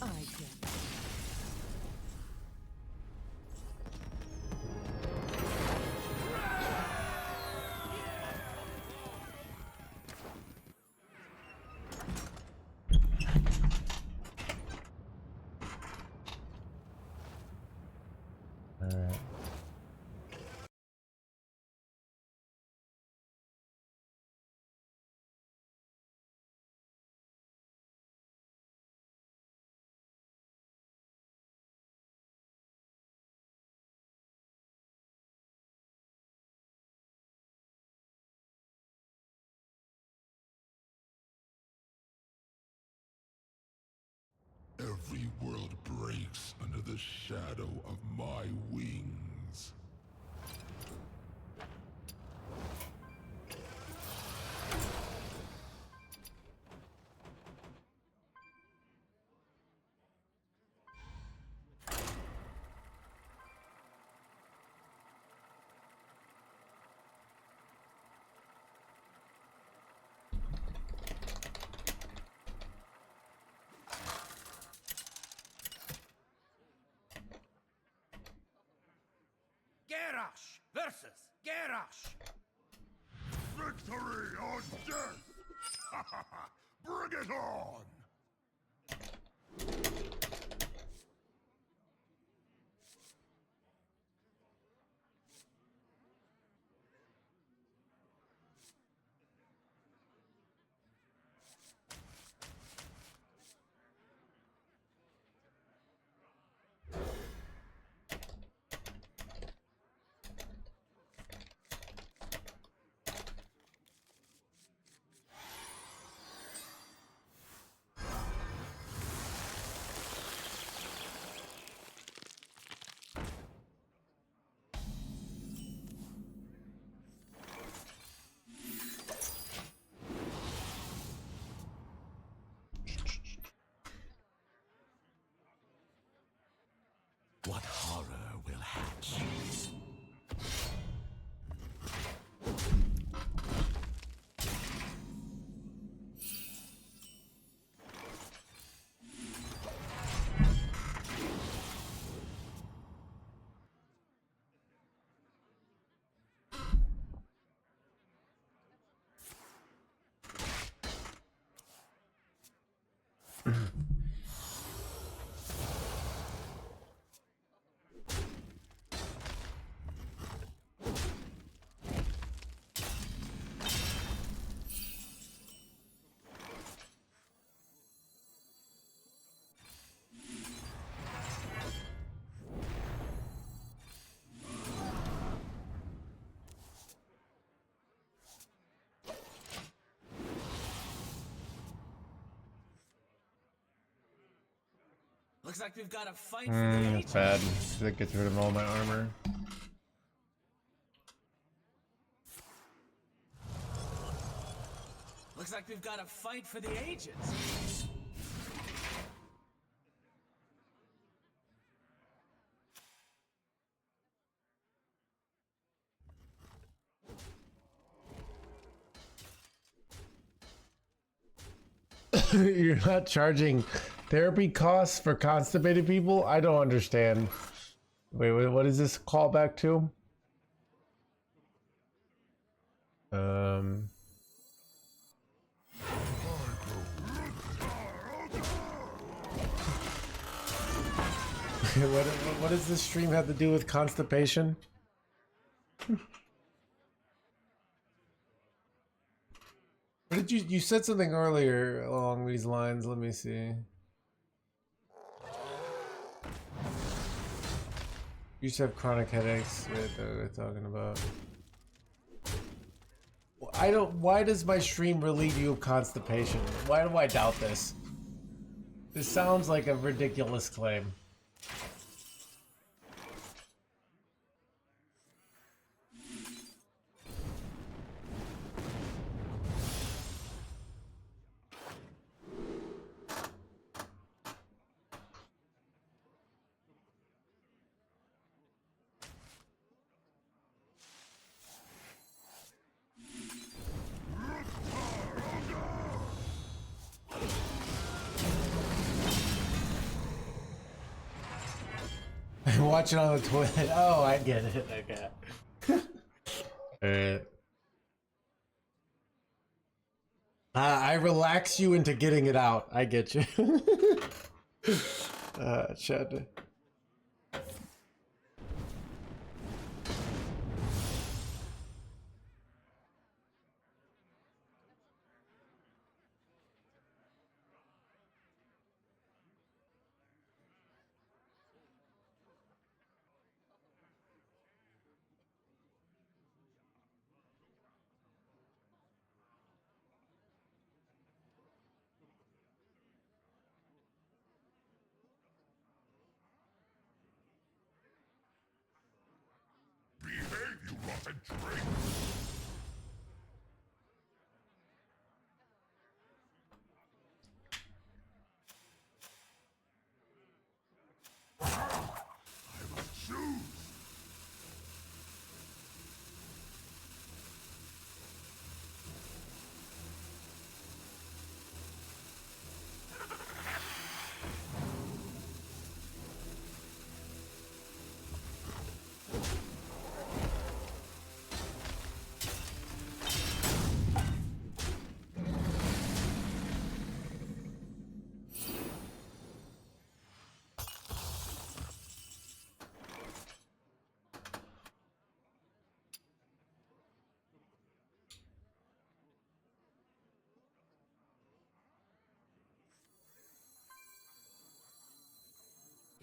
Speaker 8: I can.
Speaker 2: All right.
Speaker 3: Every world breaks under the shadow of my wings.
Speaker 4: Garrosh versus Garrosh.
Speaker 3: Victory or death! Bring it on!
Speaker 4: Looks like we've got a fight for the
Speaker 2: That's
Speaker 4: ages.
Speaker 2: bad. That gets rid of all my armor.
Speaker 4: Looks like we've got a fight for the ages.
Speaker 2: You're not charging therapy costs for constipated people? I don't understand. Wait, what is this callback to? What does this stream have to do with constipation? What did you said something earlier along these lines? Let me see. You used to have chronic headaches. What are they talking about? I don't. Why does my stream relieve you of constipation? Why do I doubt this? This sounds like a ridiculous claim. Watch it on the toilet. Oh, I get it. Okay. Alright. I relax you into getting it out. I get you. Chad.
Speaker 3: Behave, you rotten drink! I will choose!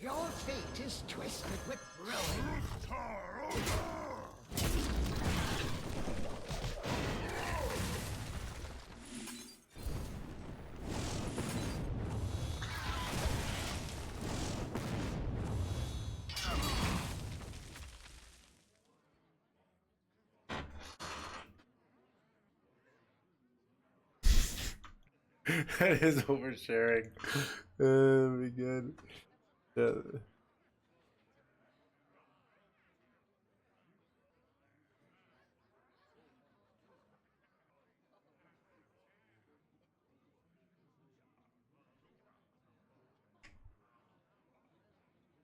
Speaker 6: Your fate is twisted with ruin.
Speaker 2: That is oversharing. Be good. Yeah.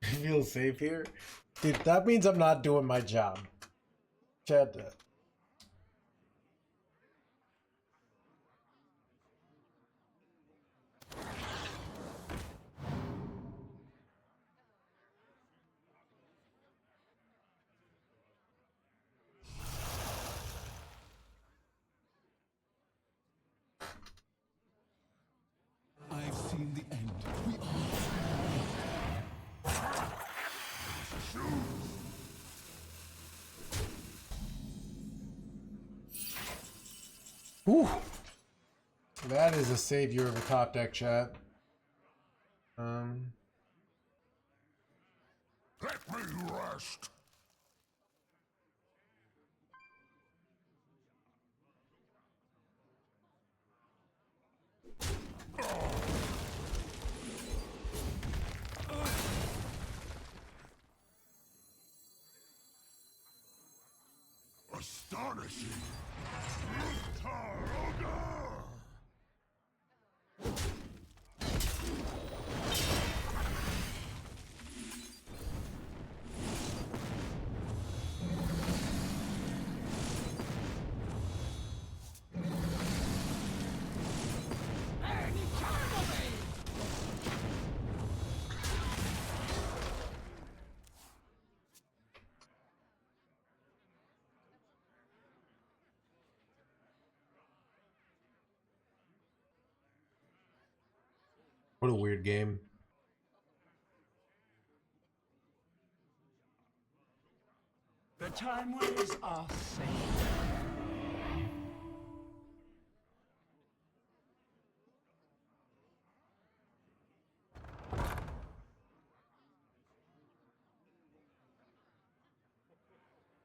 Speaker 2: Feel safe here? Dude, that means I'm not doing my job. Chad.
Speaker 3: I've seen the end. We all
Speaker 2: Whew. That is a savior of a top deck, chat.
Speaker 3: rest. Astonishing! Taroga!
Speaker 2: What a weird game.
Speaker 4: The time waves are fading.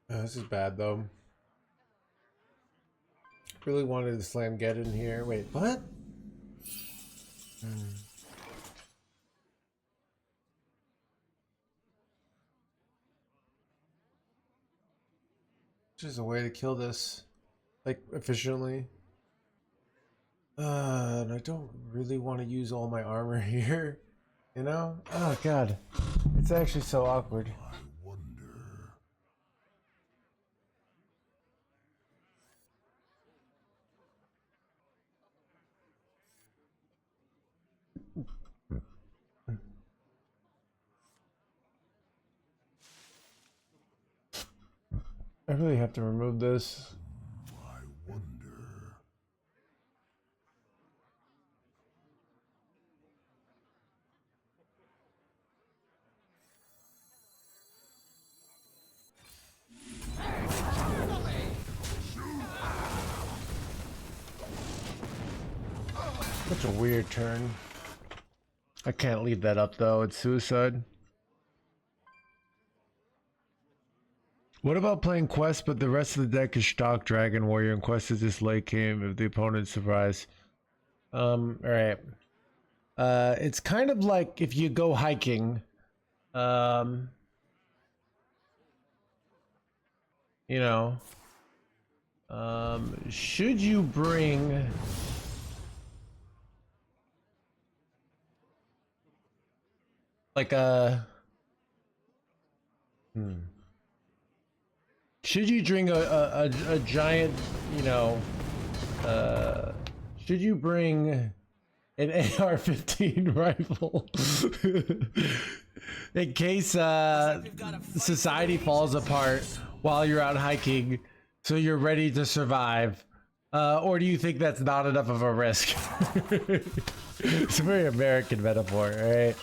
Speaker 2: This is bad though. Really wanted to slam get in here. Wait, what? Just a way to kill this, like, efficiently. And I don't really want to use all my armor here, you know? Oh god, it's actually so awkward.
Speaker 3: I wonder.
Speaker 2: I really have to remove this.
Speaker 3: I wonder.
Speaker 2: Such a weird turn. I can't leave that up though, it's suicide. What about playing Quest, but the rest of the deck is stock Dragon Warrior, and Quest is just late game if the opponent survives? Alright. It's kind of like if you go hiking. You know. Should you bring... like a... Should you bring a giant, you know, should you bring an AR-15 rifle in case society falls apart while you're out hiking, so you're ready to survive? Or do you think that's not enough of a risk? It's a very American metaphor, right?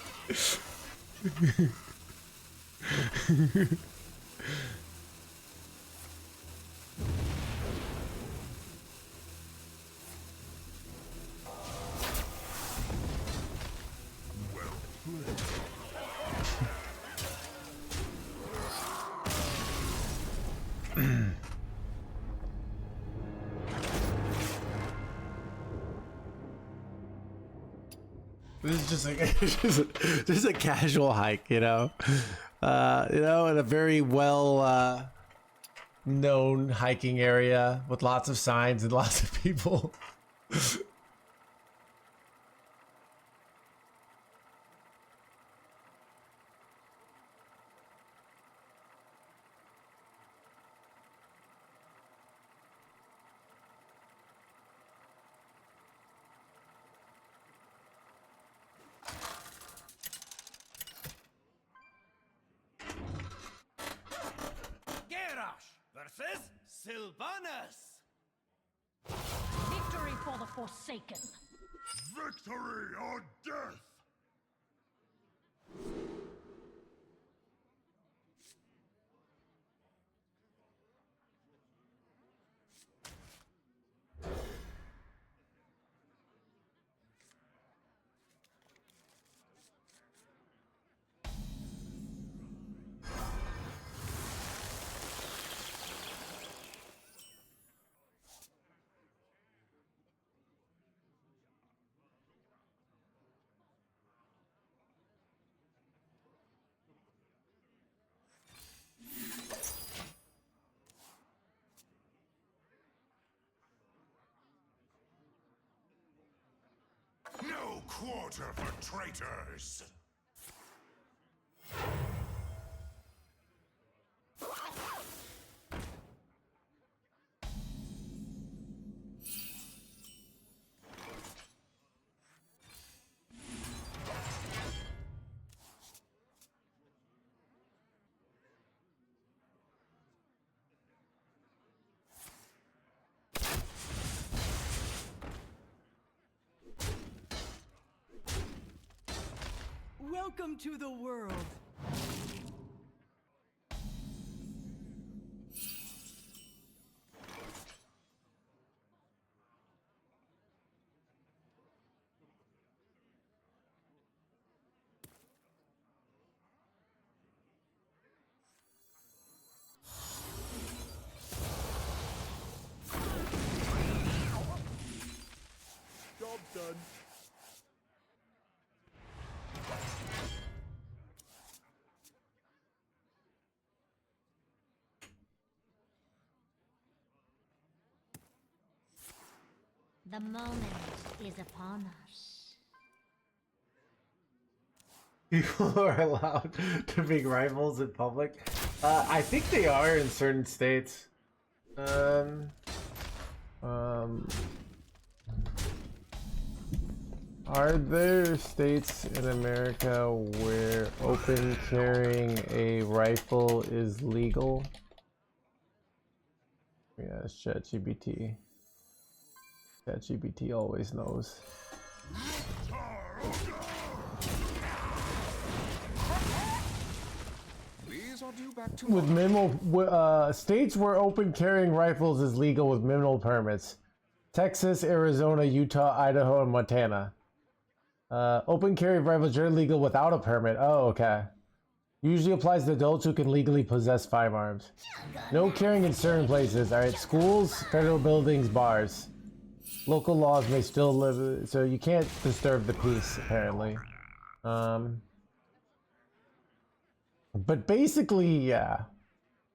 Speaker 2: This is just like just a casual hike, you know, in a very well known hiking area with lots of signs and lots of people.
Speaker 4: Versus Sylvanas!
Speaker 8: Victory for the Forsaken.
Speaker 3: Victory or death! quarter for traitors!
Speaker 4: Welcome to the world.
Speaker 5: Job done.
Speaker 6: The moment is upon us.
Speaker 2: People are allowed to make rifles in public. I think they are in certain states. Are there states in America where open carrying a rifle is legal? Yeah, it's ChatGPT. ChatGPT always knows.
Speaker 5: These are due back to
Speaker 2: With minimal states where open carrying rifles is legal with minimal permits: Texas, Arizona, Utah, Idaho, and Montana. Open carry rifles are legal without a permit. Oh, okay. Usually applies to adults who can legally possess firearms. No carrying in certain places. All right, schools, federal buildings, bars. Local laws may still live, so you can't disturb the peace apparently. But basically, yeah.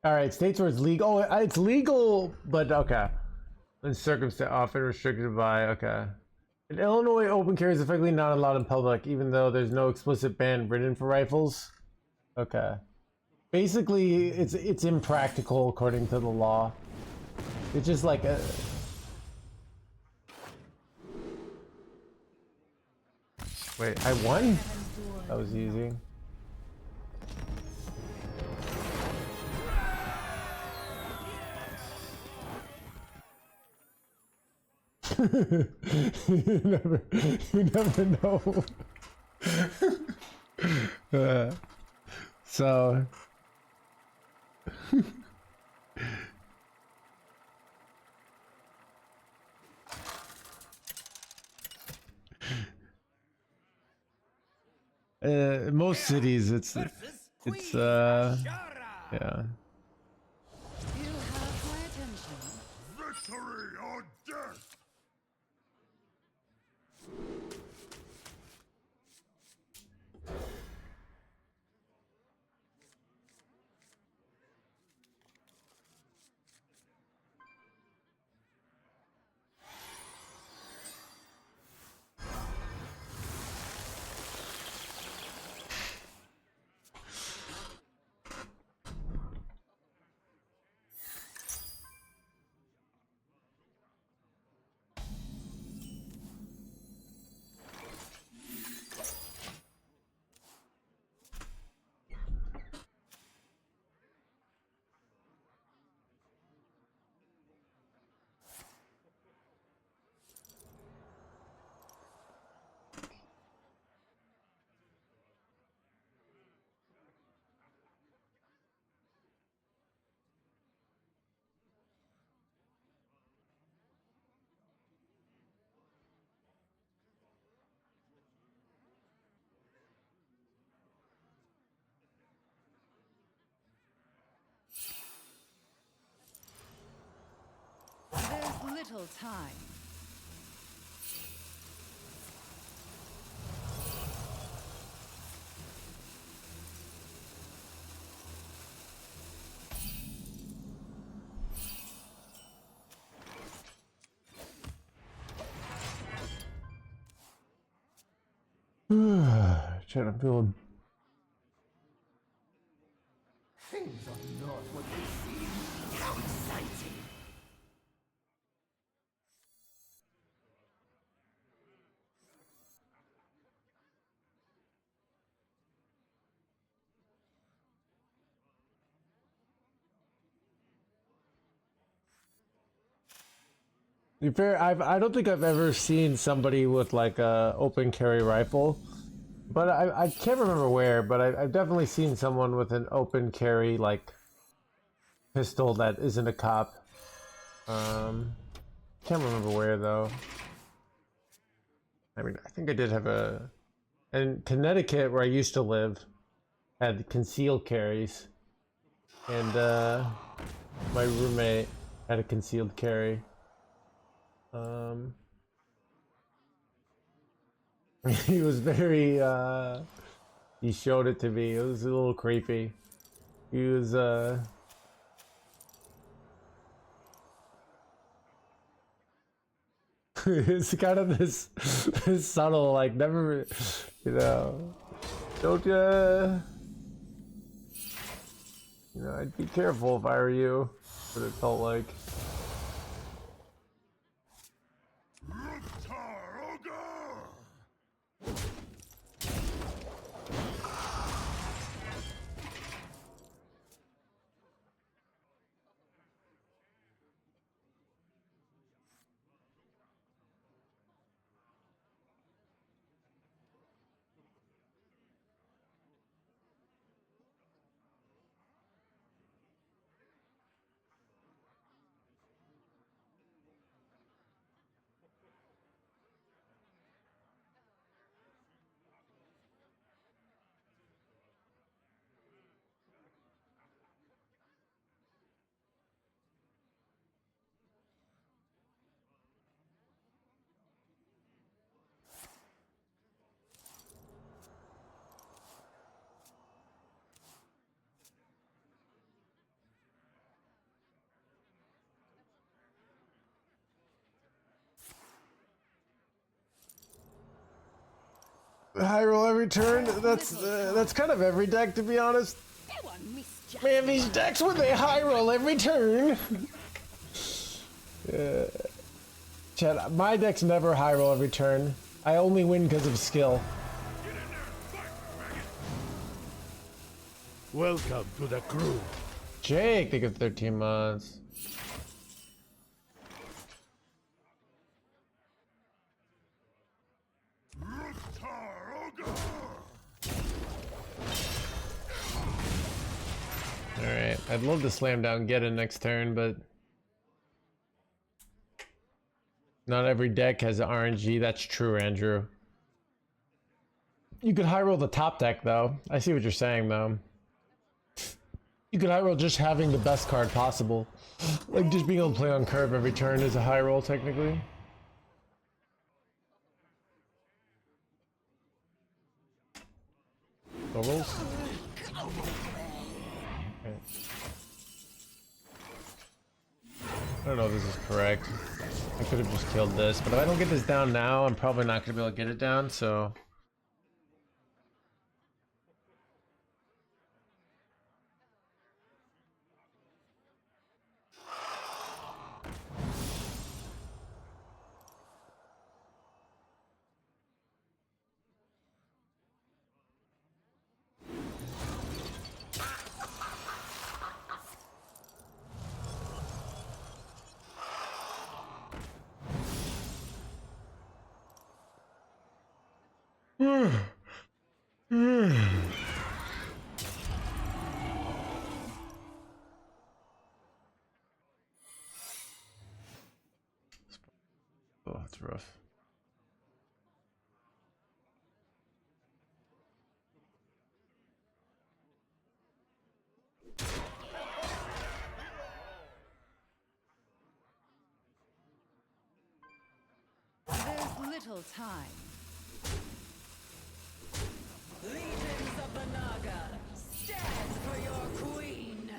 Speaker 2: All right, states where it's legal. Oh, it's legal, but okay. In circumstance often restricted by, okay. In Illinois, open carry is effectively not allowed in public, even though there's no explicit ban written for rifles. Okay. Basically, it's impractical according to the law. It's just like a... Wait, I won? That was easy. you never know. So most cities it's yeah.
Speaker 8: You have my attention.
Speaker 3: Victory or death!
Speaker 8: There's little time.
Speaker 2: Trying to build.
Speaker 6: Things are not what they seem. How exciting!
Speaker 2: To be fair, I don't think I've ever seen somebody with like a open carry rifle, but I can't remember where, but I've definitely seen someone with an open carry like pistol that isn't a cop. Can't remember where though. I mean, I think I did have a. In Connecticut, where I used to live, had concealed carries, and my roommate had a concealed carry. He was very. He showed it to me. It was a little creepy. He was. It's kind of this subtle, like never, you know. Don't you know, I'd be careful if I were you. What it felt like. High roll every turn. That's kind of every deck, to be honest. Man, these decks when they high roll every turn. Chad, my decks never high roll every turn. I only win because of skill.
Speaker 3: Welcome to the crew.
Speaker 2: Jake, they get 13 months. Alright, I'd love to slam down get it next turn, but not every deck has RNG. That's true, Andrew. You could high roll the top deck, though. I see what you're saying, though. You could high roll just having the best card possible. Like, just being able to play on curve every turn is a high roll, technically. No rolls? Okay. I don't know if this is correct. I could have just killed this, but if I don't get this down now, I'm probably not going to be able to get it down, so... Oh, that's rough.
Speaker 8: There's little time.
Speaker 7: Legions of the Naga, stand for your queen!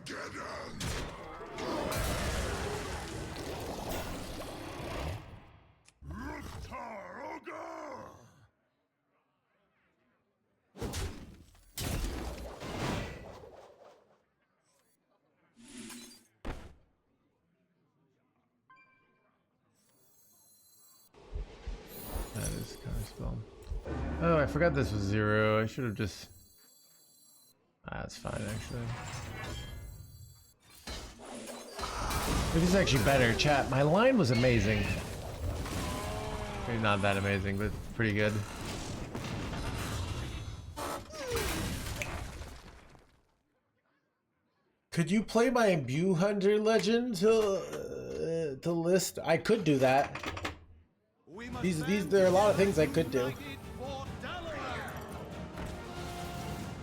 Speaker 2: That is counterspell. Oh, I forgot this was 0. I should have just. That's fine, actually. This is actually better. Chat, my line was amazing. Maybe not that amazing, but pretty good. Could you play my Imbue Hunter legend to list? I could do that. There are a lot of things I could do.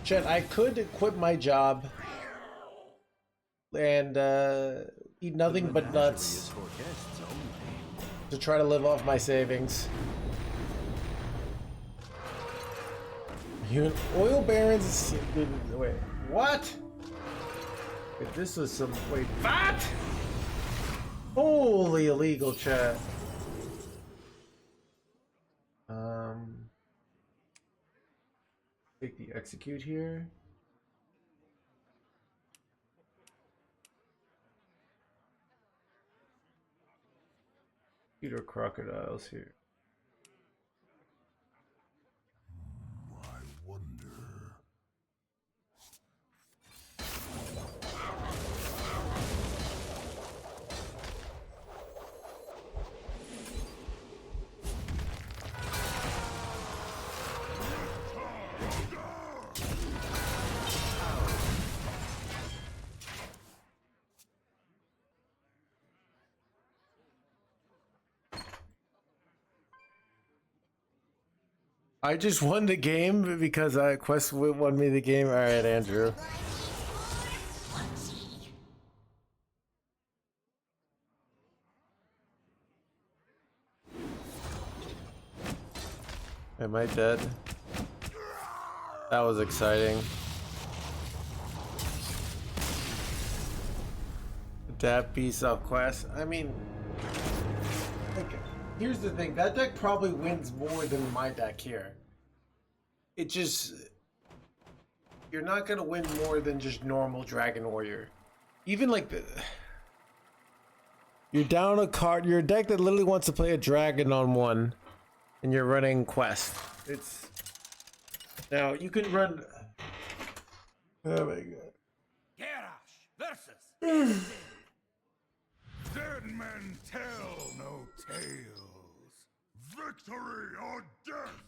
Speaker 2: Chet, I could quit my job and eat nothing but nuts to try to live off my savings. Oil barons. Wait, what? If this was some. Wait, what? Holy illegal, chat. Take the execute here. Peter crocodiles here.
Speaker 3: I wonder.
Speaker 2: I just won the game because Quest won me the game. All right, Andrew. Am I dead? That was exciting. That piece of Quest. I mean, like, here's the thing. That deck probably wins more than my deck here. It just... You're not going to win more than just normal Dragon Warrior. Even like the... You're down a card. You're a deck that literally wants to play a dragon on one. And you're running Quest. It's... Now, you can run... Oh my god.
Speaker 3: Garrosh versus Dead men tell no tales. Victory or death.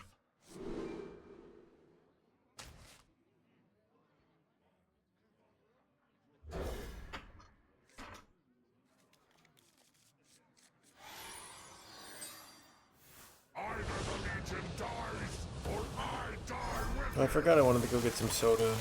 Speaker 3: Either the Legion dies, or I die with
Speaker 2: I forgot I wanted to go get some soda.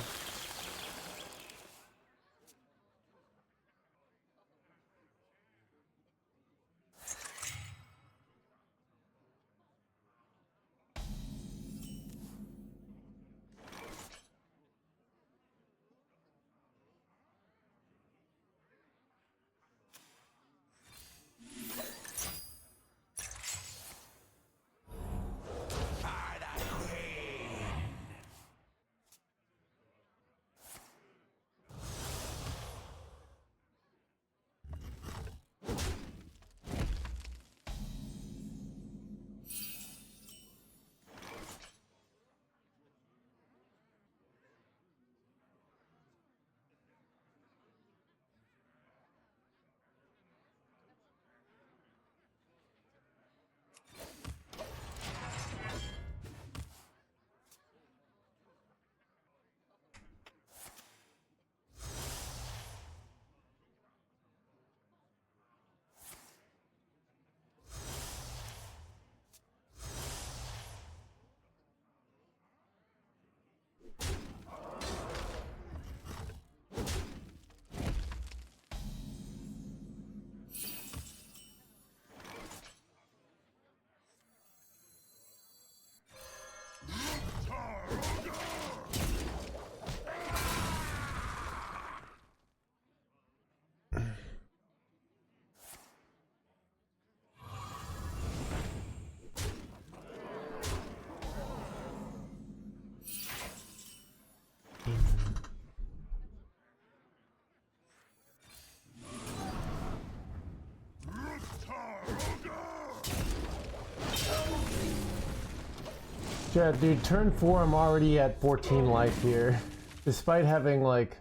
Speaker 2: Yeah, dude, turn 4, I'm already at 14 life here. Despite having, like...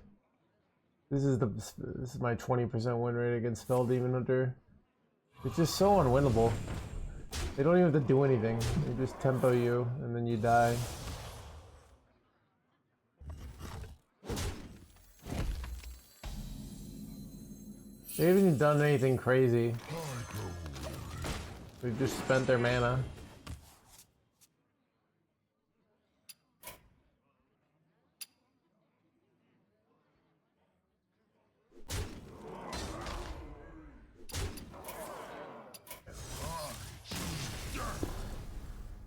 Speaker 2: This is my 20% win rate against Spell Demon Hunter. It's just so unwinnable. They don't even have to do anything. They just tempo you, and then you die. They haven't done anything crazy. They've just spent their mana.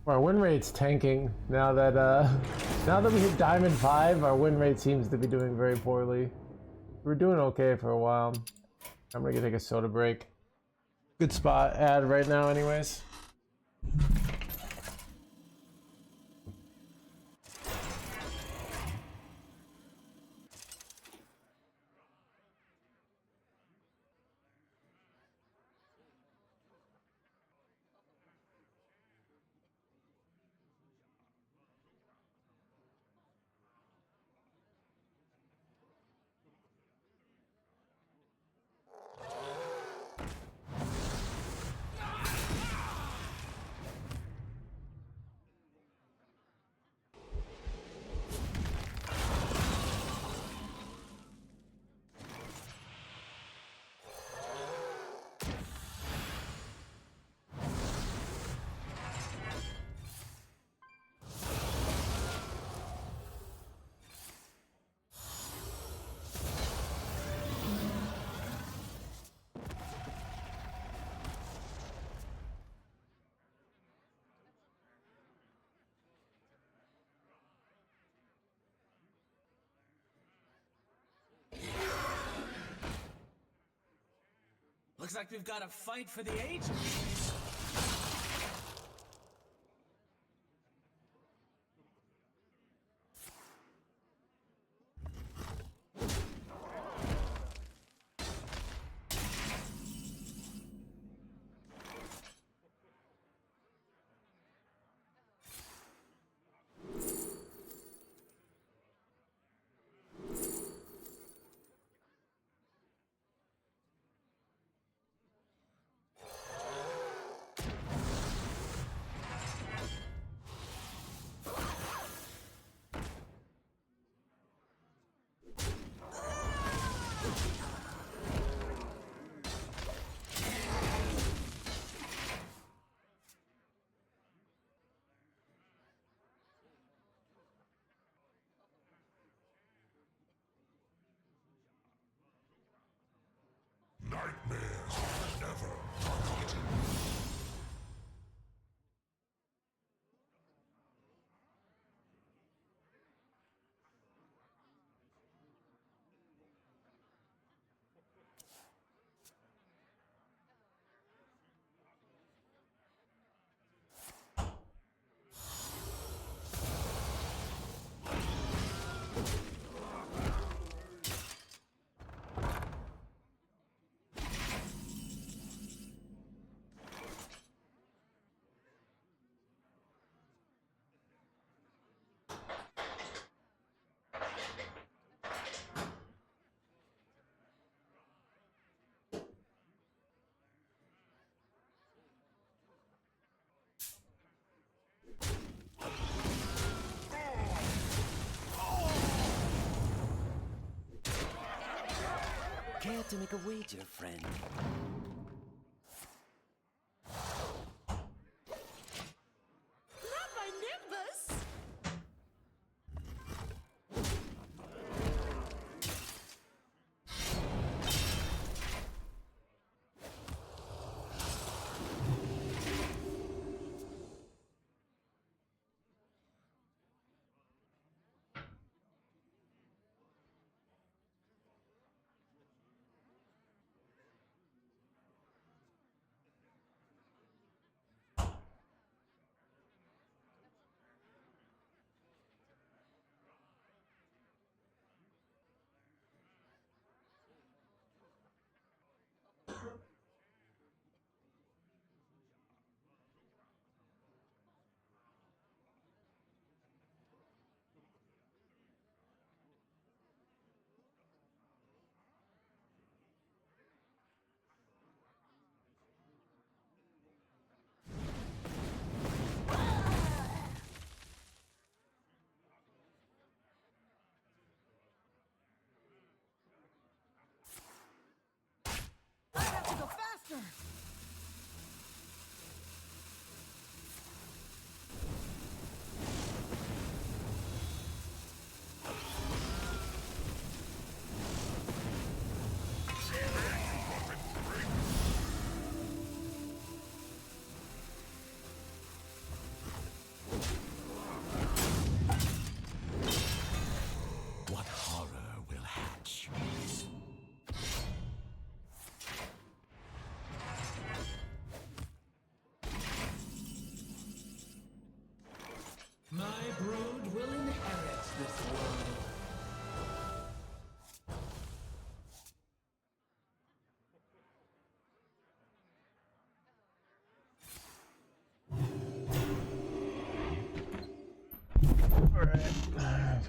Speaker 2: Our win rate's tanking now that we hit Diamond 5. Our win rate seems to be doing very poorly. We were doing okay for a while. I'm gonna take a soda break. Good spot ad right now, anyways.
Speaker 4: Looks like we've got a fight for the ages.
Speaker 3: Nightmares are never forgotten.
Speaker 4: Care to make a wager, friend?
Speaker 7: Not my Nimbus!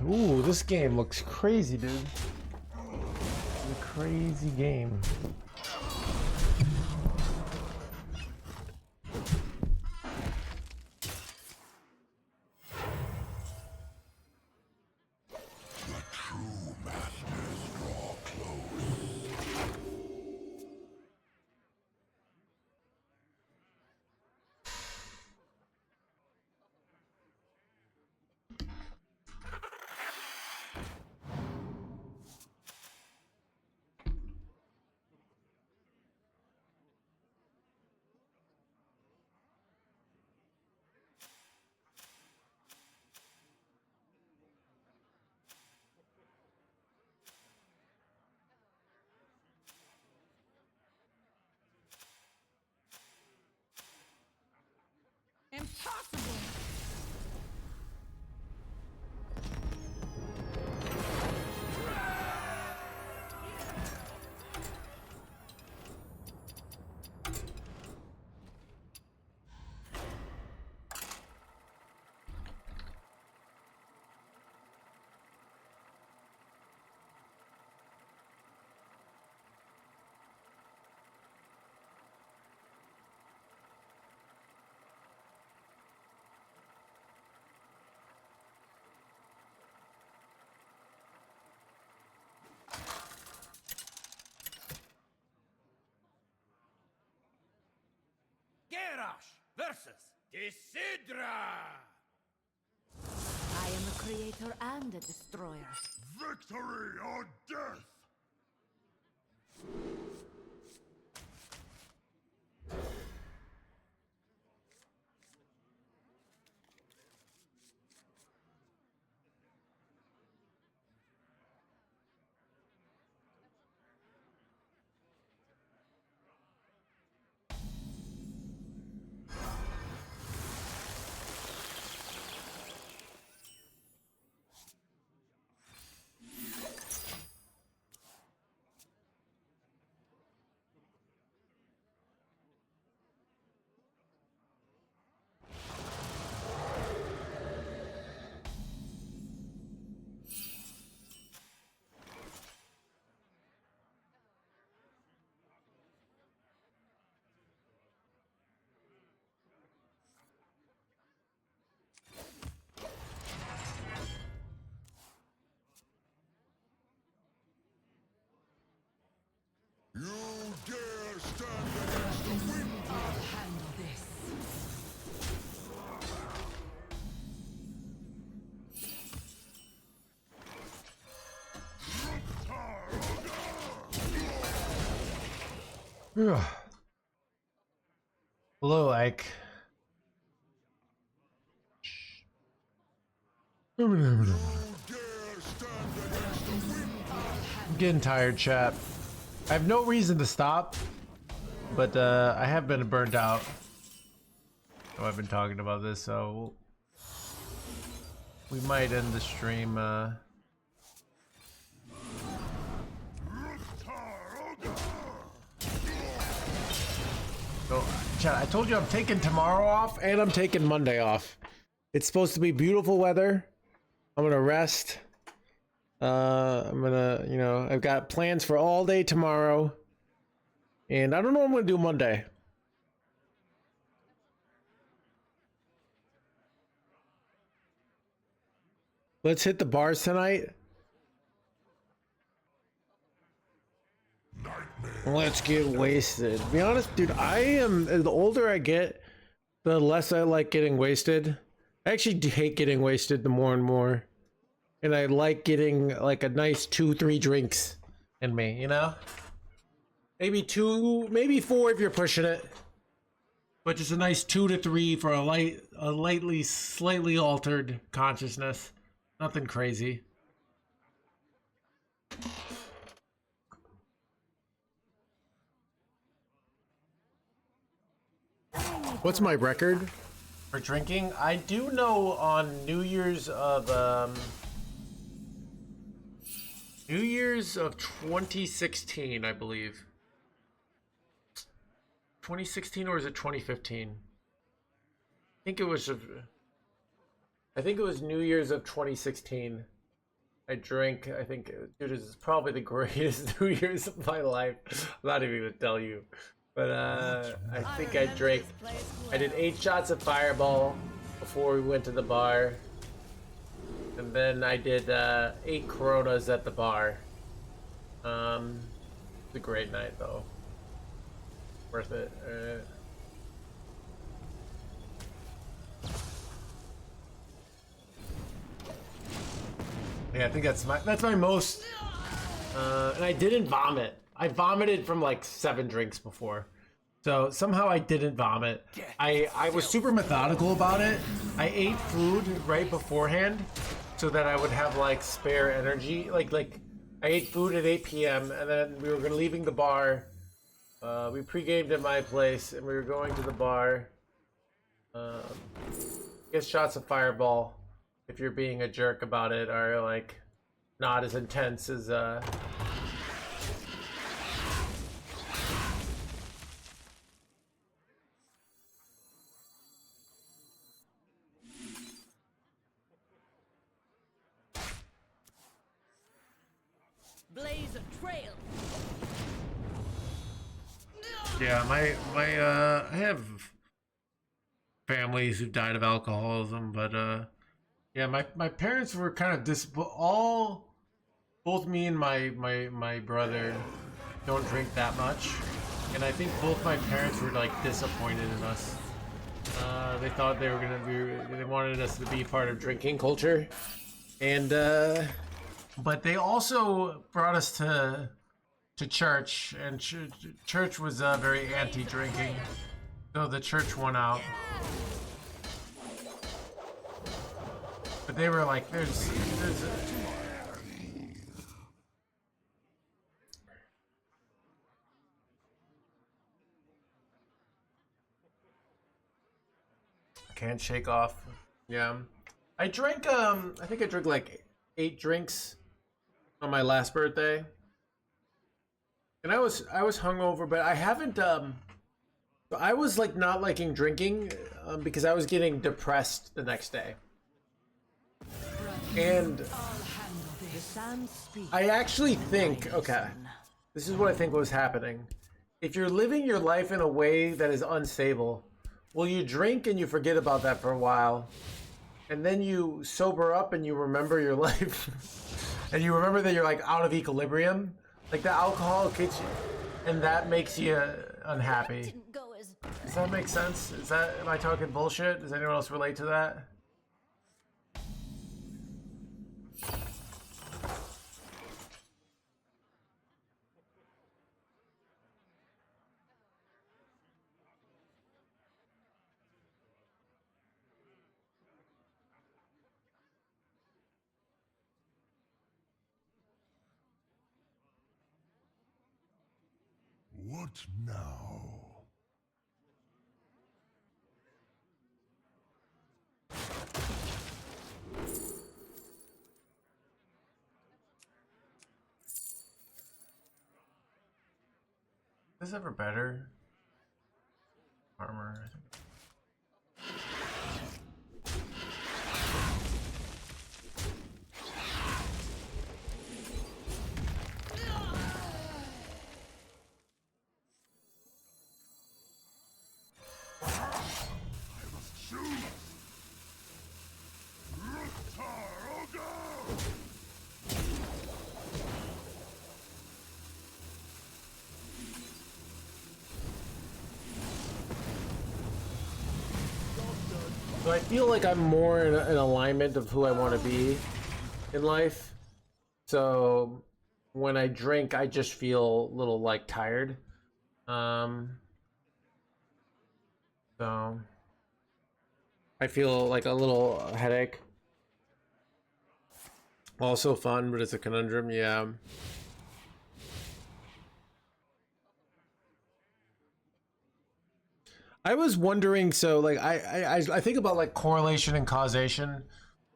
Speaker 2: Ooh, this game looks crazy, dude. It's a crazy game.
Speaker 8: Impossible!
Speaker 5: Garrosh versus Decidra!
Speaker 8: I am a creator and a destroyer.
Speaker 3: Victory or death! You dare stand against the wind!
Speaker 8: I'll handle this.
Speaker 2: Hello, Ike. I'm getting tired, chat. I have no reason to stop, but I have been burnt out. Oh, I've been talking about this, so we might end the stream. So, chat, I told you I'm taking tomorrow off and I'm taking Monday off. It's supposed to be beautiful weather. I'm gonna rest. I'm gonna, you know, I've got plans for all day tomorrow. And I don't know what I'm gonna do Monday. Let's hit the bars tonight. Let's get wasted. To be honest, dude, I am, the older I get, the less I like getting wasted. I actually hate getting wasted the more and more. And I like getting like a nice 2-3 drinks in me, you know? Maybe 2, maybe 4 if you're pushing it. But just a nice 2 to 3 for a slightly altered consciousness. Nothing crazy. What's my record for drinking? I do know on New Year's of 2016, I believe. 2016 or is it 2015? I think it was New Year's of 2016. I drink. I think, dude, this is probably the greatest 2 years of my life. I'm not even gonna tell you, but I think I drank. I did 8 shots of Fireball before we went to the bar, and then I did 8 Coronas at the bar. It's a great night though. Worth it. Yeah, I think that's my most. And I didn't vomit. I vomited from like 7 drinks before, so somehow I didn't vomit. I was super methodical about it. I ate food right beforehand, so that I would have like spare energy. Like I ate food at 8 p.m. and then we were leaving the bar. We pre-gamed at my place and we were going to the bar. Get shots of Fireball, if you're being a jerk about it, are like not as intense as
Speaker 4: Blaze a trail.
Speaker 2: yeah, my I have families who died of alcoholism, but yeah, my parents were kind of both me and my brother don't drink that much, and I think both my parents were like disappointed in us. They thought they wanted us to be part of drinking culture, and but they also brought us to church, and church was very anti-drinking, so the church won out. But they were like, there's can't shake off. Yeah, I drank. I think I drank like 8 drinks on my last birthday, and I was hungover, but I haven't. I was like not liking drinking because I was getting depressed the next day, and I actually think, okay, this is what I think was happening. If you're living your life in a way that is unstable, well, you drink and you forget about that for a while, and then you sober up and you remember your life, and you remember that you're like out of equilibrium, like the alcohol gets you, and that makes you unhappy. Does that make sense? Am I talking bullshit? Does anyone else relate to that?
Speaker 3: What now?
Speaker 2: Is this ever better? Armor, I think. So I feel like I'm more in alignment of who I want to be in life. So when I drink, I just feel a little like tired. So I feel like a little headache. Also fun, but it's a conundrum, yeah. I was wondering, so like I think about like correlation and causation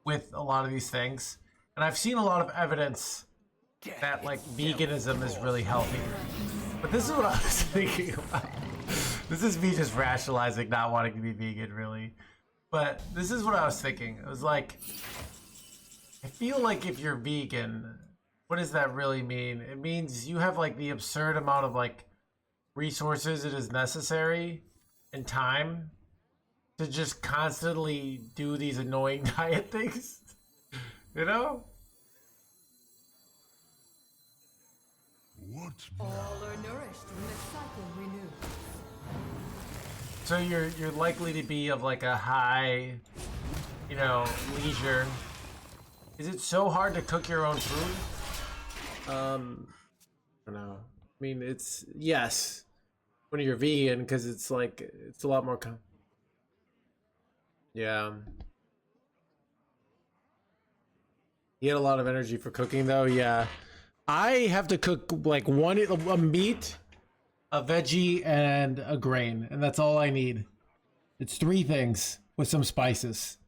Speaker 2: with a lot of these things, and I've seen a lot of evidence that like veganism is really healthy. But this is what I was thinking about. This is me just rationalizing not wanting to be vegan, really. But this is what I was thinking. It was like, I feel like if you're vegan, what does that really mean? It means you have like the absurd amount of like resources it is necessary and time to just constantly do these annoying diet things. You know?
Speaker 3: What
Speaker 7: All are nourished when the cycle renews.
Speaker 2: So you're likely to be of like a high, you know, leisure. Is it so hard to cook your own food?
Speaker 1: I don't know. I mean, it's yes when you're vegan because it's like it's a lot more. Yeah. You get a lot of energy for cooking though. Yeah. I have to cook like a meat, a veggie, and a grain, and that's all I need. It's 3 things with some spices.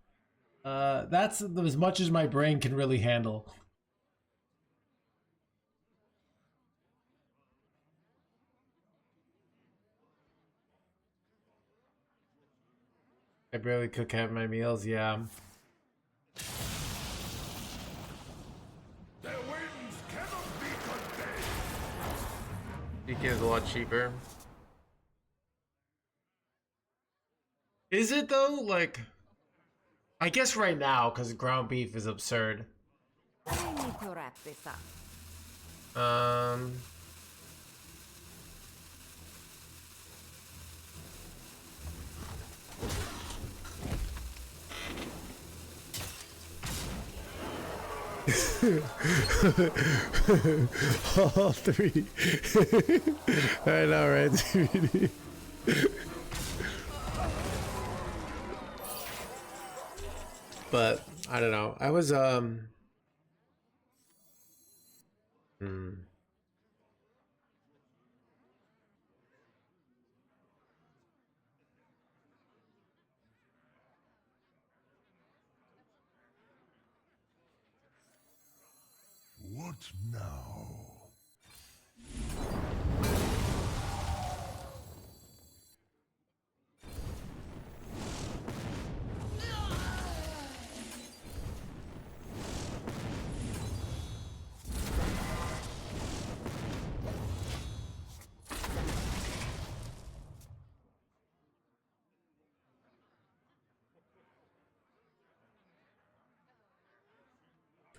Speaker 1: That's as much as my brain can really handle. I barely cook half my meals, yeah.
Speaker 3: their winds cannot be contained.
Speaker 2: Vegan is a lot cheaper.
Speaker 1: Is it though? Like, I guess right now because ground beef is absurd.
Speaker 8: I need to wrap this up.
Speaker 1: All 3. I know, right? DVD. But I don't know. I was
Speaker 3: What now?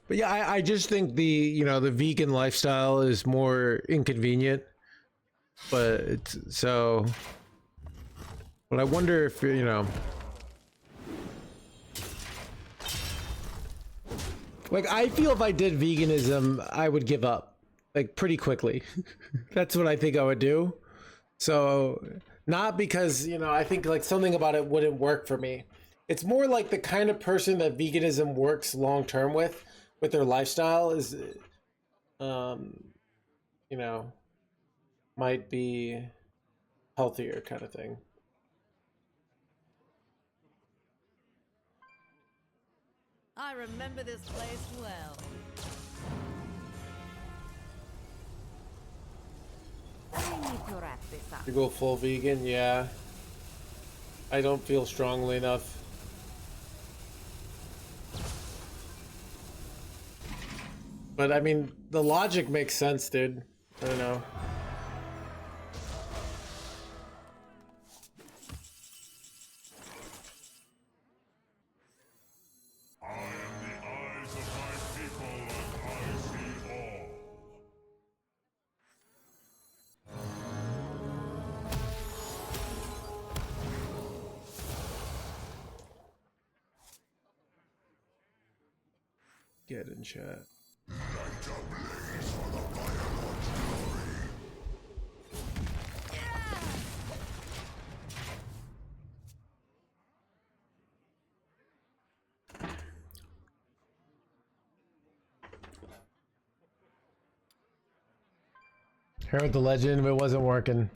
Speaker 1: But yeah, I just think the vegan lifestyle is more inconvenient. But it's so. But I wonder if like I feel if I did veganism, I would give up like pretty quickly. That's what I think I would do. So not because I think like something about it wouldn't work for me. It's more like the kind of person that veganism works long term with their lifestyle is might be healthier kind of thing.
Speaker 8: I remember this place well. I need to wrap this up.
Speaker 1: You go full vegan, yeah. I don't feel strongly enough. But I mean, the logic makes sense, dude. I don't know.
Speaker 3: I am the eyes of my people, and I see all.
Speaker 1: Get in chat.
Speaker 2: Heard the legend, but it wasn't working.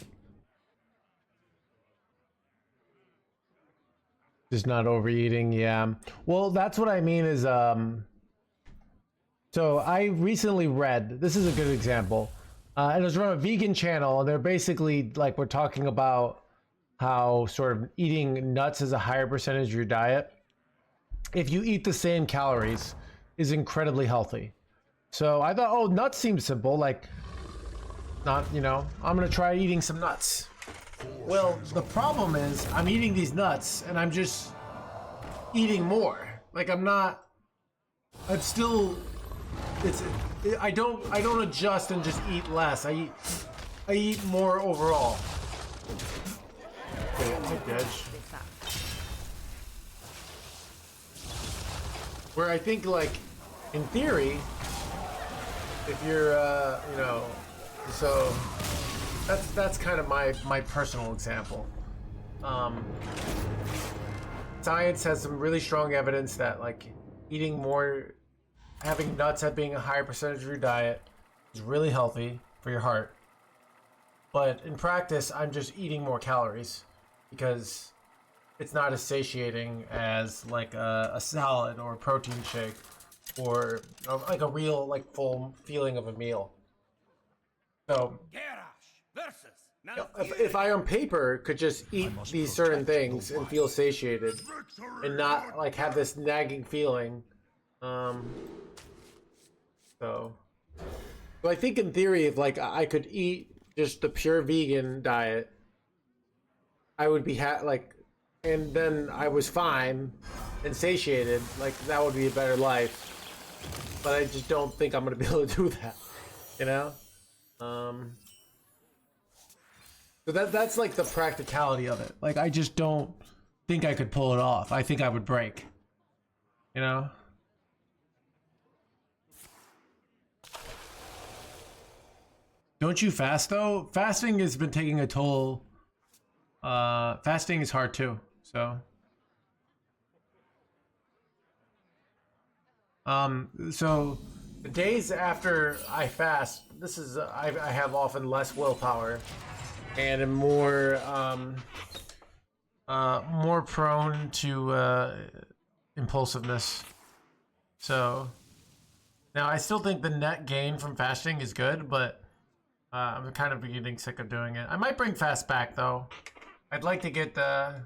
Speaker 2: Just not overeating, yeah. Well, that's what I mean is, so I recently read, this is a good example, and it was from a vegan channel, and they're basically, like, we're talking about how sort of eating nuts is a higher percentage of your diet. If you eat the same calories, is incredibly healthy. So I thought, oh, nuts seems simple. Like, not, you know, I'm gonna try eating some nuts. Well, the problem is I'm eating these nuts and I'm just eating more. Like I'm still, I don't adjust and just eat less. I eat more overall. Okay, take edge. Where I think, like, in theory, if you're, you know, so that's kind of my personal example. Science has some really strong evidence that, like, eating more, having nuts at being a higher percentage of your diet is really healthy for your heart. But in practice, I'm just eating more calories because it's not as satiating as like a salad or a protein shake or like a real, like, full feeling of a meal. So if I on paper could just eat these certain things and feel satiated and not like have this nagging feeling, so I think in theory, if like I could eat just the pure vegan diet, I would be like, and then I was fine and satiated, like that would be a better life. But I just don't think I'm gonna be able to do that, you know? So that's like the practicality of it. Like I just don't think I could pull it off. I think I would break, you know? Don't you fast though? Fasting has been taking a toll. Fasting is hard too, so. So the days after I fast, this is, I have often less willpower and am more, more prone to, impulsiveness. So now I still think the net gain from fasting is good, but I'm kind of getting sick of doing it. I might bring fast back though. I'd like to get the...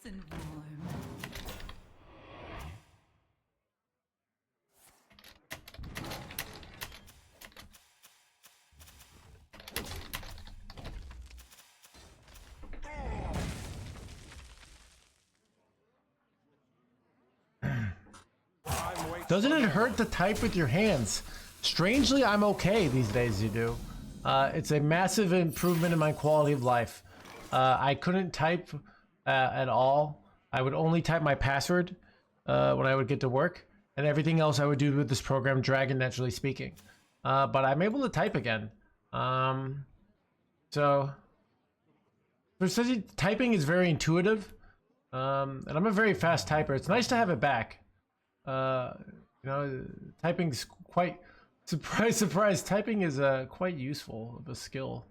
Speaker 7: and warm.
Speaker 2: Doesn't it hurt to type with your hands? Strangely, I'm okay these days, you do. It's a massive improvement in my quality of life. I couldn't type at all. I would only type my password when I would get to work, and everything else I would do with this program, drag and naturally speaking. But I'm able to type again. So, typing is very intuitive, and I'm a very fast typer. It's nice to have it back. You know, typing's quite surprise. Typing is quite useful of a skill.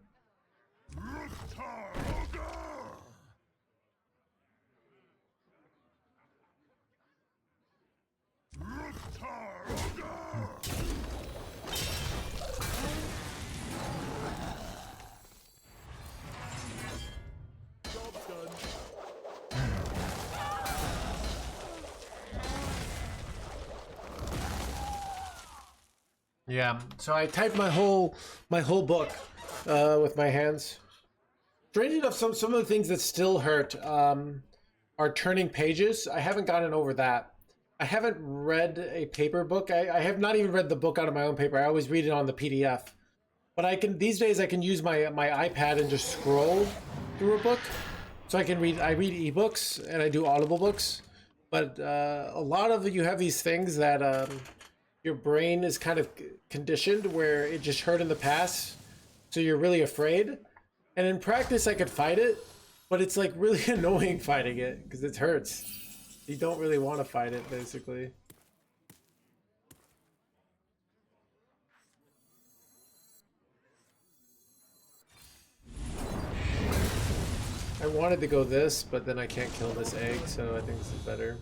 Speaker 2: Yeah, so I typed my whole book with my hands. Strange enough, some of the things that still hurt are turning pages. I haven't gotten over that. I haven't read a paper book. I have not even read the book out of my own paper. I always read it on the PDF. But I can these days I can use my iPad and just scroll through a book. So I read ebooks and I do Audible books. But a lot of you have these things that your brain is kind of conditioned where it just hurt in the past, so you're really afraid. And in practice, I could fight it, but it's like really annoying fighting it because it hurts. You don't really want to fight it, basically. I wanted to go this, but then I can't kill this egg, so I think this is better.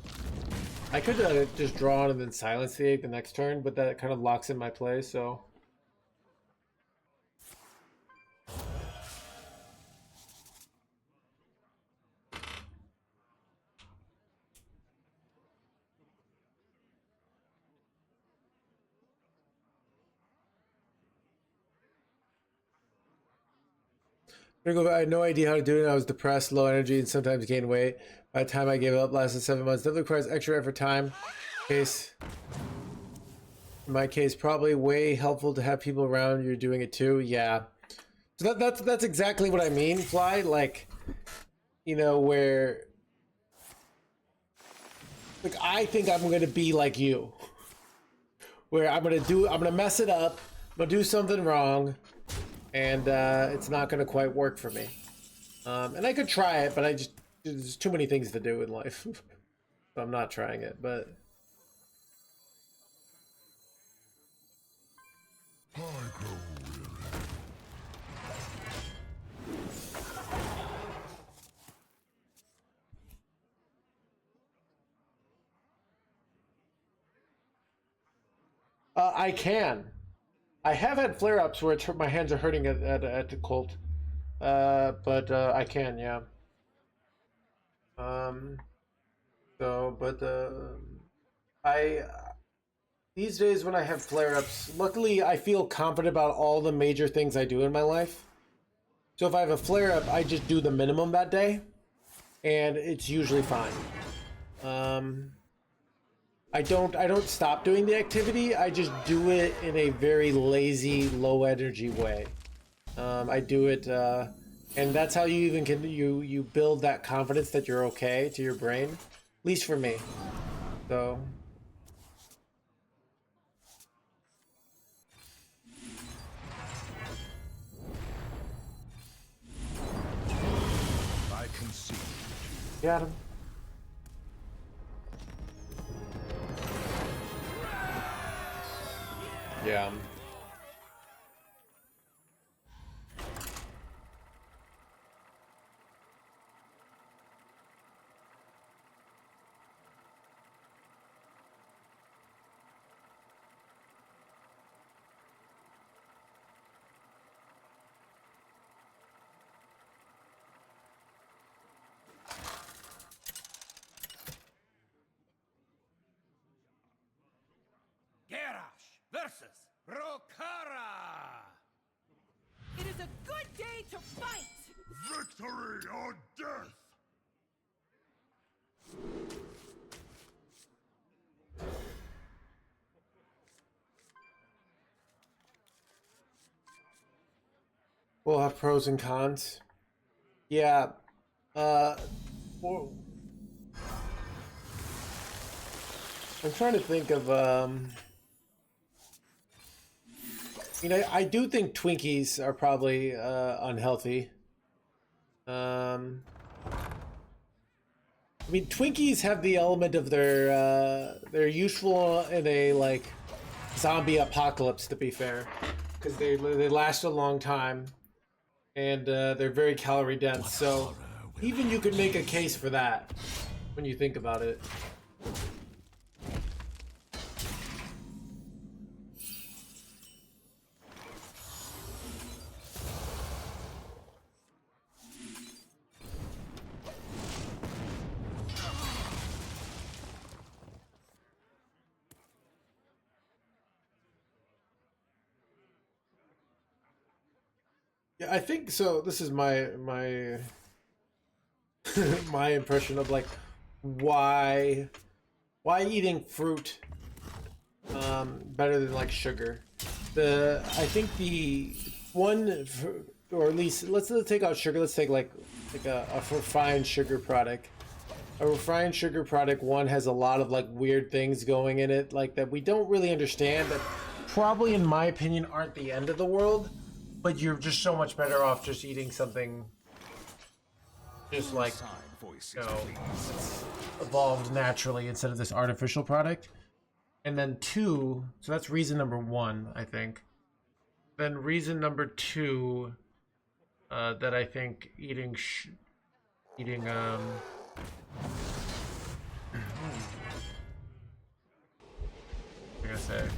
Speaker 2: I could just draw on and then silence the egg the next turn, but that kind of locks in my play, so... I had no idea how to do it. I was depressed, low energy, and sometimes gained weight. By the time I gave up, lasted 7 months. Definitely requires extra effort time. In my case, probably way helpful to have people around you doing it too. Yeah. So that's exactly what I mean, Fly. Like, you know, where like I think I'm gonna be like you. Where I'm gonna mess it up, I'm gonna do something wrong, and it's not gonna quite work for me. And I could try it, but there's too many things to do in life. So I'm not trying it, but I can. I have had flare-ups where my hands are hurting at the cult. But I can, yeah. I these days when I have flare-ups, luckily I feel confident about all the major things I do in my life. So if I have a flare-up, I just do the minimum that day, and it's usually fine. I don't stop doing the activity. I just do it in a very lazy, low energy way. I do it, and that's how you even can you build that confidence that you're okay to your brain, at least for me. So.
Speaker 3: I concede.
Speaker 2: Got him. Yeah.
Speaker 3: versus Rokara!
Speaker 7: It is a good day to fight!
Speaker 3: Victory or death!
Speaker 1: We'll have pros and cons. Yeah. Well, I'm trying to think of you know, I do think Twinkies are probably unhealthy. I mean, Twinkies have the element of they're useful in a like zombie apocalypse, to be fair, because they last a long time and they're very calorie dense. So even you could make a case for that when you think about it. Yeah, I think so. This is my my impression of like why eating fruit better than like sugar. I think the one or at least let's take out sugar. Let's take like a refined sugar product. A refined sugar product one has a lot of like weird things going in it like that we don't really understand, that probably in my opinion aren't the end of the world. But you're just so much better off just eating something just like, you know, evolved naturally instead of this artificial product. And then two, so that's reason number one, I think. Then reason number two, that I think eating I gotta say.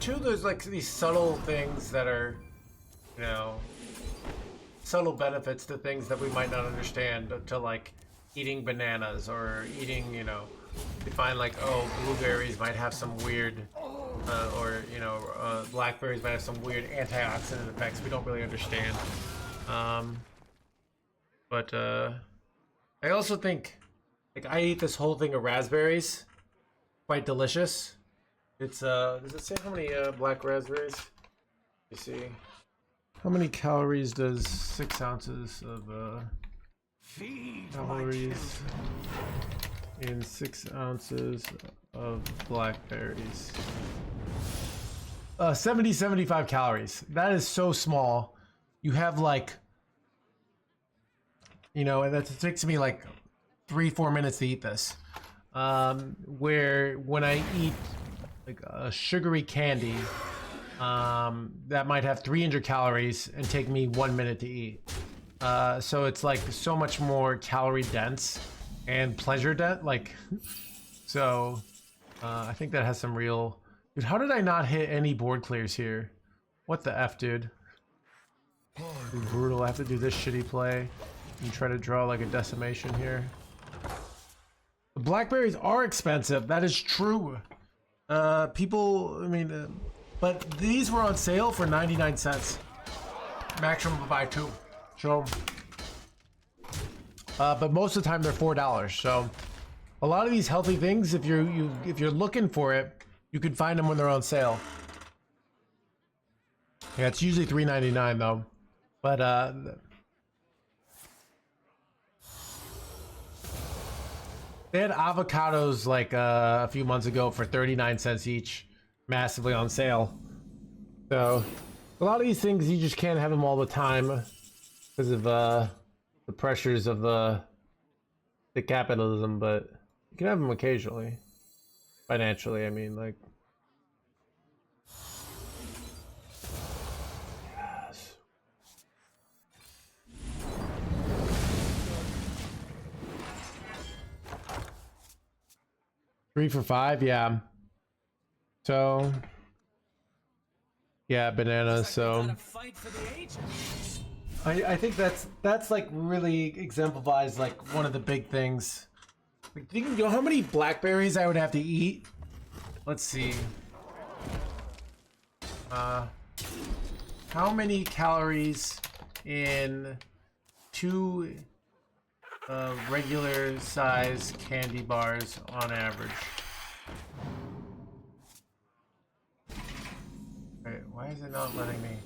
Speaker 1: Two, there's like these subtle things that are, you know, subtle benefits to things that we might not understand, to like eating bananas or eating, you know, we find like, oh, blueberries might have some weird, or, you know, blackberries might have some weird antioxidant effects we don't really understand. But I also think, like, I eat this whole thing of raspberries, quite delicious. It's does it say how many black raspberries? You see, how many calories does 6 ounces of calories in 6 ounces of blackberries? 75 calories. That is so small. You have like, you know, and that takes me like 3-4 minutes to eat this. Where when I eat like a sugary candy, that might have 300 calories and take me 1 minute to eat. So it's like so much more calorie dense and pleasure dense. Like, so I think that has some real. Dude, how did I not hit any board clears here? What the F, dude? Brutal. I have to do this shitty play and try to draw like a decimation here. The blackberries are expensive. That is true. People, I mean, but these were on sale for 99 cents. Maximum to buy 2. So, but most of the time they're $4. So, a lot of these healthy things, if you're looking for it, you can find them when they're on sale. Yeah, it's usually $3.99 though. But they had avocados like a few months ago for 39 cents each, massively on sale. So a lot of these things you just can't have them all the time because of the pressures of the capitalism, but you can have them occasionally. Financially, I mean, like. Yes.
Speaker 2: 3 for 5, yeah. So yeah, bananas. So
Speaker 4: Fight for the ages.
Speaker 2: I think that's like really exemplifies like one of the big things. Like, do you know how many blackberries I would have to eat? Let's see. How many calories in 2 regular size candy bars on average? Wait, why is it not letting me?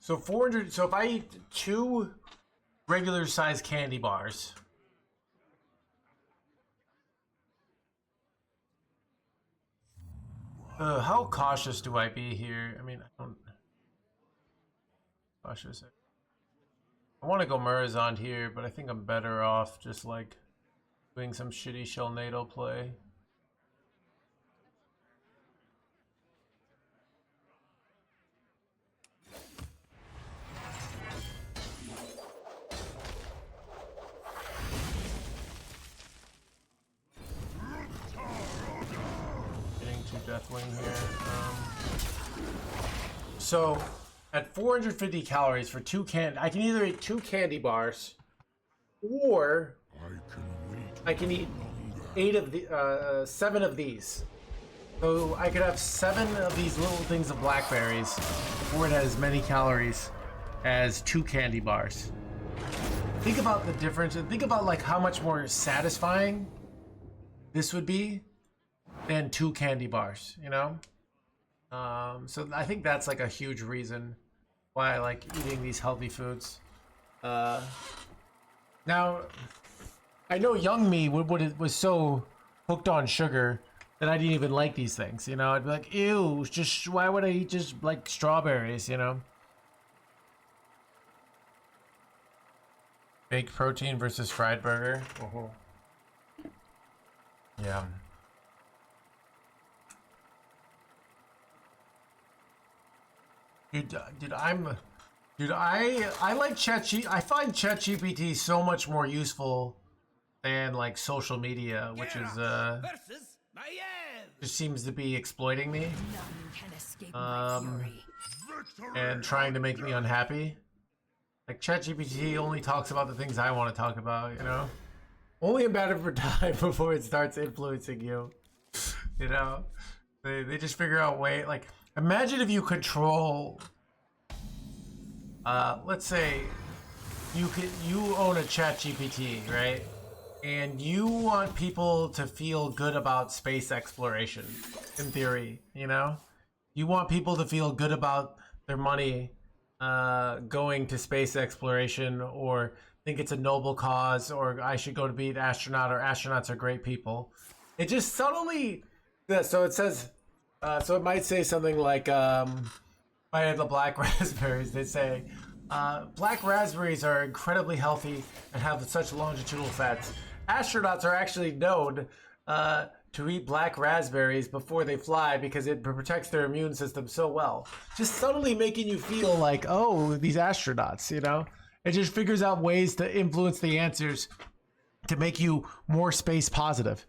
Speaker 2: So 400, so if I eat 2 regular size candy bars, how cautious do I be here? I mean, I don't cautious. I want to go Murazond here, but I think I'm better off just like doing some shitty Shelnado play. Deathwing here. So at 450 calories for 2 I can either eat 2 candy bars, or I can eat 7 of these. So I could have 7 of these little things of blackberries, or it has as many calories as 2 candy bars. Think about the difference, and think about like how much more satisfying this would be than 2 candy bars, you know? So I think that's like a huge reason why I like eating these healthy foods. Now, I know young me was so hooked on sugar that I didn't even like these things, you know? I'd be like, ew, just why would I eat just like strawberries, you know? Baked protein versus fried burger. Yeah. Dude, I like I find ChatGPT so much more useful than like social media, which is just seems to be exploiting me,
Speaker 8: None can escape my fury.
Speaker 2: and trying to make me unhappy. Like ChatGPT only talks about the things I want to talk about, you know? Only a matter of time before it starts influencing you. You know? They just figure out like, imagine if you control, let's say you own a ChatGPT, right? And you want people to feel good about space exploration, in theory, you know? You want people to feel good about their money going to space exploration, or think it's a noble cause, or I should go to be an astronaut, or astronauts are great people. It just subtly, so it says, so it might say something like, I had the black raspberries, they say, black raspberries are incredibly healthy and have such longitudinal fats. Astronauts are actually known to eat black raspberries before they fly because it protects their immune system so well. Just subtly making you feel like, oh, these astronauts, you know? It just figures out ways to influence the answers to make you more space positive.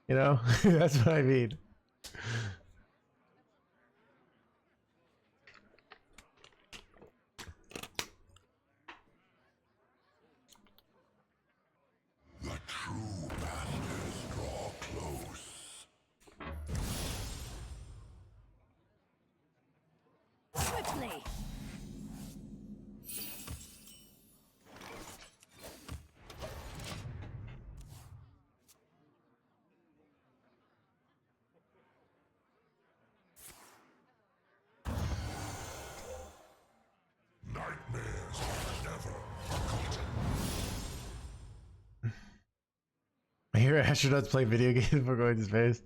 Speaker 2: You know? That's what I mean.
Speaker 3: The true masters draw close.
Speaker 8: Swiftly.
Speaker 3: Nightmares are never forgotten.
Speaker 2: I hear astronauts play video games before going to space.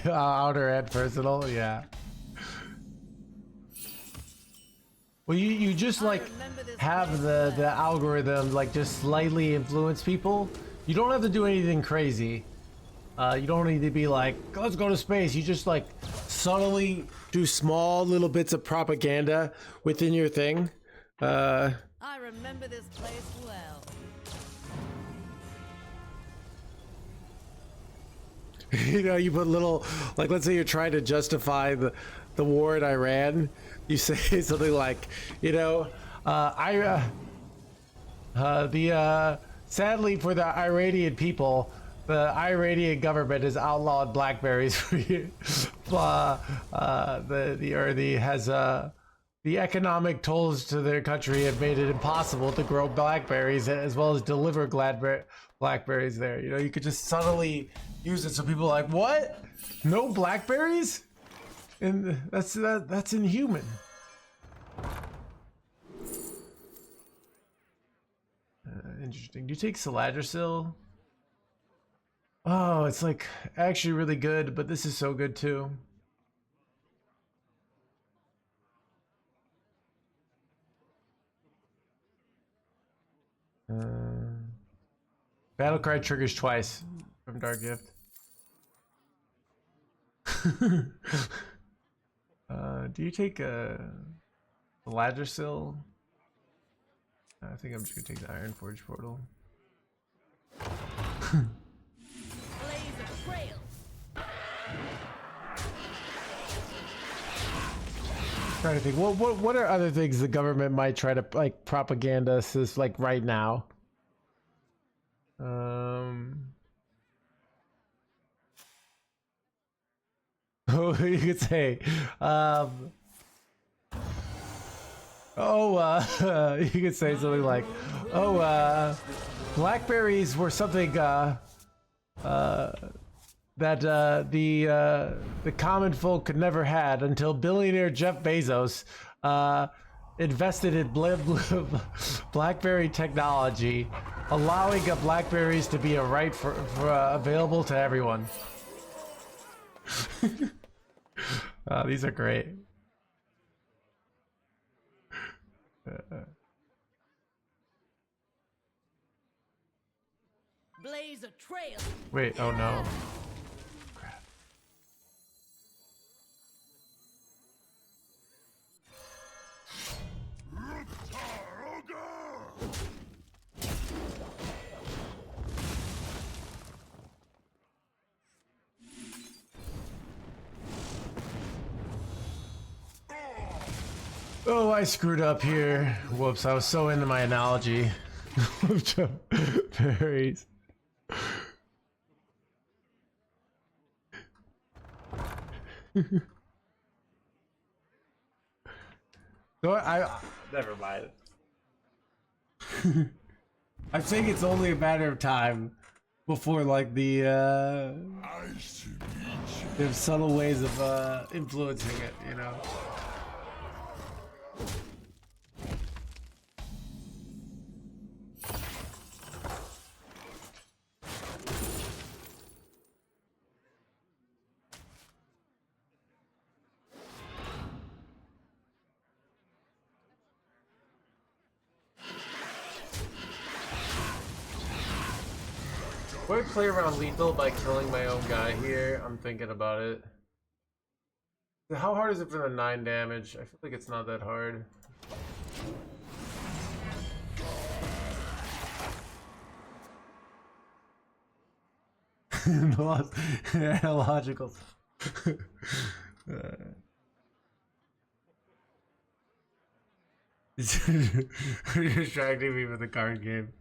Speaker 2: Outer and personal, yeah. Well, you just like have the algorithm like just slightly influence people. You don't have to do anything crazy. You don't need to be like, let's go to space. You just like subtly
Speaker 1: Do small little bits of propaganda within your thing.
Speaker 8: I remember this place well.
Speaker 1: You know, you put little, like, let's say you're trying to justify the war in Iran. You say something like, you know,
Speaker 2: sadly for the Iranian people, the Iranian government has outlawed blackberries for you. The economic tolls to their country have made it impossible to grow blackberries as well as deliver blackberries there. You know, you could just subtly use it so people are like, what? No blackberries? And that's inhuman. Interesting. Do you take Saladrosil? Oh, it's like actually really good, but this is so good too. Battlecry triggers twice from Dark Gift. Do you take Saladrosil? I think I'm just gonna take the Ironforge portal.
Speaker 8: Blaze a trail.
Speaker 2: Trying to think, what are other things the government might try to like propaganda us is like right now? Oh, you could say, you could say something like, blackberries were something that the common folk could never had until billionaire Jeff Bezos invested in BlackBerry technology, allowing blackberries to be a right for available to everyone. These are great.
Speaker 8: Blaze a trail.
Speaker 2: Wait, oh no. Crap. Oh, I screwed up here. Whoops, I was so into my analogy. Berries. So I never mind. I'm saying it's only a matter of time before like there's subtle ways of influencing it, you know. Would I play around lethal by killing my own guy here? I'm thinking about it. How hard is it for the 9 damage? I feel like it's not that hard. Logical. You're distracting me with the card game.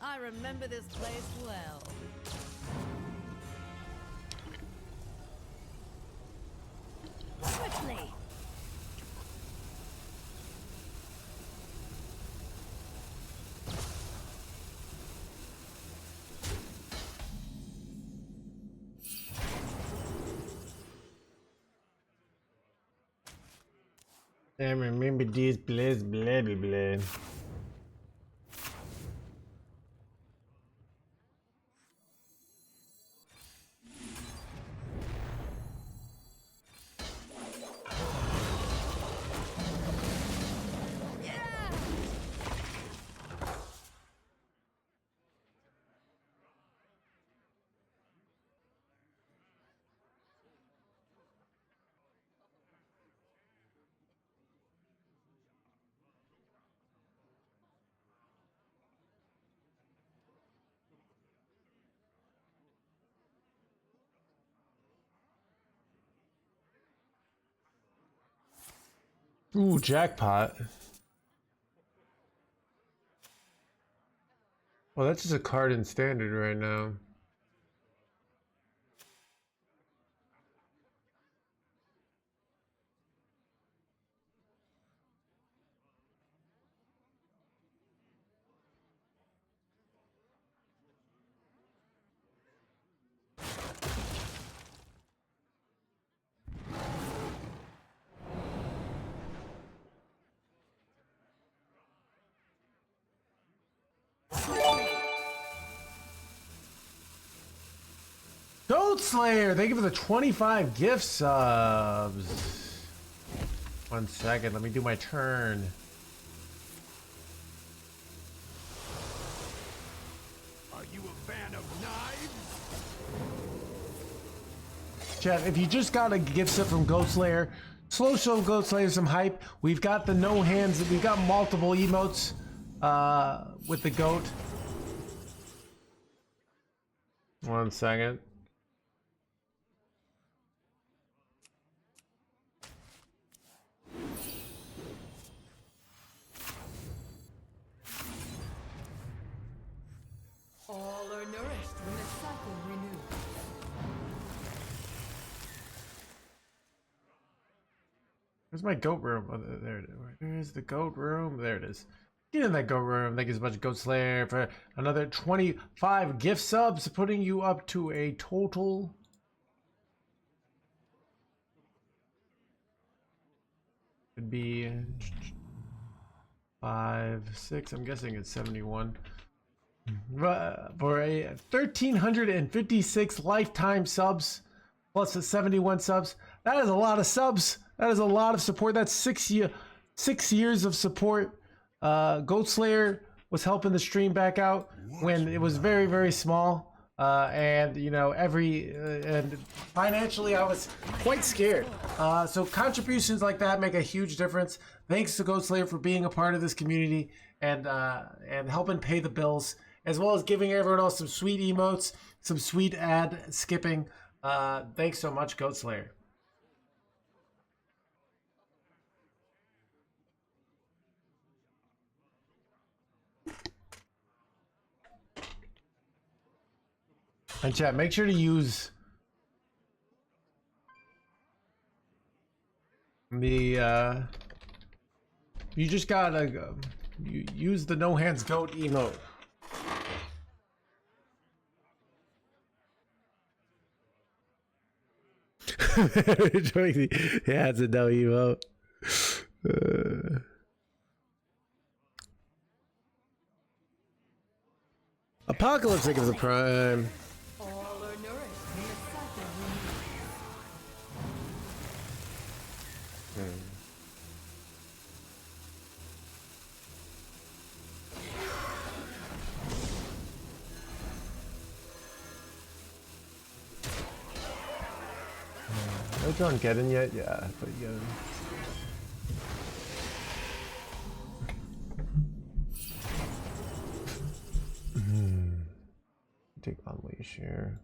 Speaker 8: I remember this place well. Quickly.
Speaker 2: I remember this place, blah blah blah. Ooh, jackpot. Well, that's just a card in standard right now. Goat Slayer, thank you for the 25 gift subs. 1 second, let me do my turn.
Speaker 3: Are you a fan of knives?
Speaker 2: Chat, if you just got a gift sub from Goat Slayer, slow show Goat Slayer some hype. We've got the no hands, we've got multiple emotes with the goat. 1 second.
Speaker 7: All are nourished when the cycle renews.
Speaker 2: Where's my goat room? Oh, there it is. Where's the goat room? There it is. Get in that goat room. Thank you so much, Goat Slayer, for another 25 gift subs, putting you up to a total. Could be 5, 6. I'm guessing it's 71. For a 1,356 lifetime subs plus the 71 subs. That is a lot of subs. That is a lot of support. That's 6 years of support. Goat Slayer was helping the stream back out when it was very, very small. And you know, and financially I was quite scared. So contributions like that make a huge difference. Thanks to Goat Slayer for being a part of this community and helping pay the bills, as well as giving everyone else some sweet emotes, some sweet ad skipping. Thanks so much, Goat Slayer. And chat, make sure to use the you just gotta use the no hands goat emote. Yeah, it's a no emote. Apocalypse of the Prime.
Speaker 7: All are nourished when the cycle renews.
Speaker 2: No John getting yet? Yeah, but yeah. Take unleash here.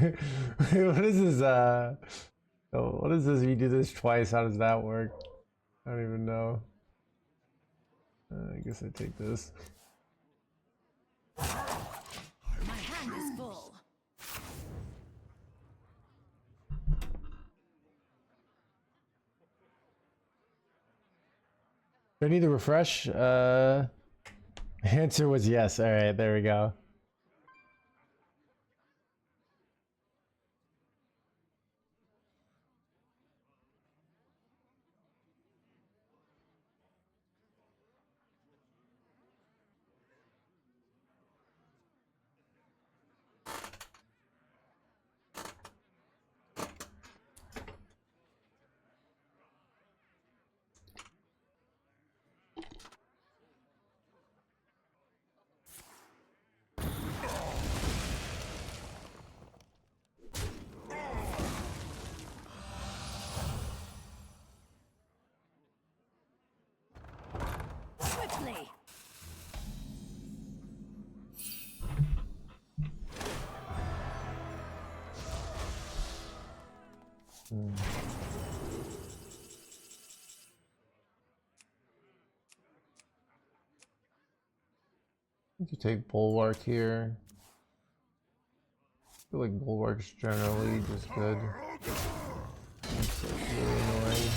Speaker 2: What is this? Oh, what is this? If you do this twice, how does that work? I don't even know. I guess I take this.
Speaker 8: My hand is full.
Speaker 2: Do I need to refresh? Answer was yes. All right, there we go.
Speaker 8: Swiftly.
Speaker 2: I think you take Bulwark here. I feel like Bulwark's generally just good. It's like really annoying.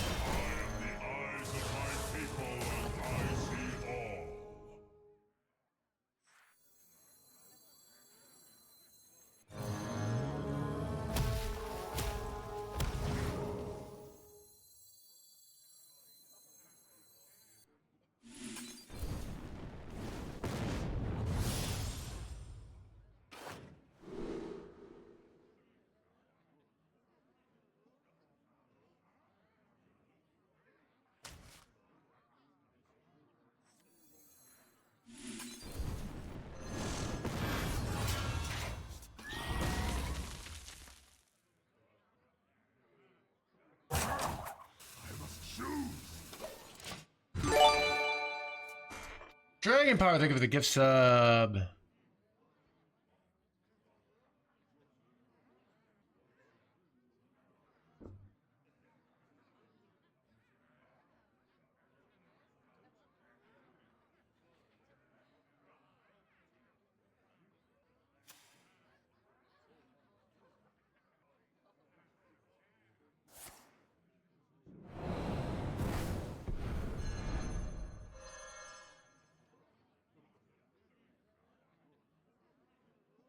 Speaker 2: Dragon Power, thank you for the gift sub.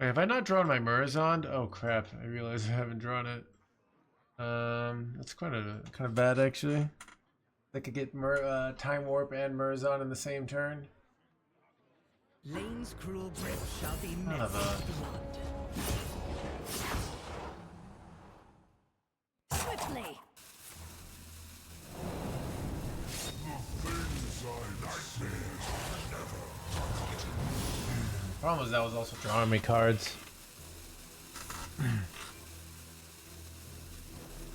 Speaker 2: Wait, have I not drawn my Murazond? Oh crap! I realize I haven't drawn it. That's kind of bad actually. I could get Time Warp and Murazond in the same turn.
Speaker 4: Lane's cruel grip shall be met
Speaker 2: Son of
Speaker 4: with
Speaker 2: a-
Speaker 4: blood.
Speaker 8: Swiftly.
Speaker 2: Problem was that was also drawing me cards.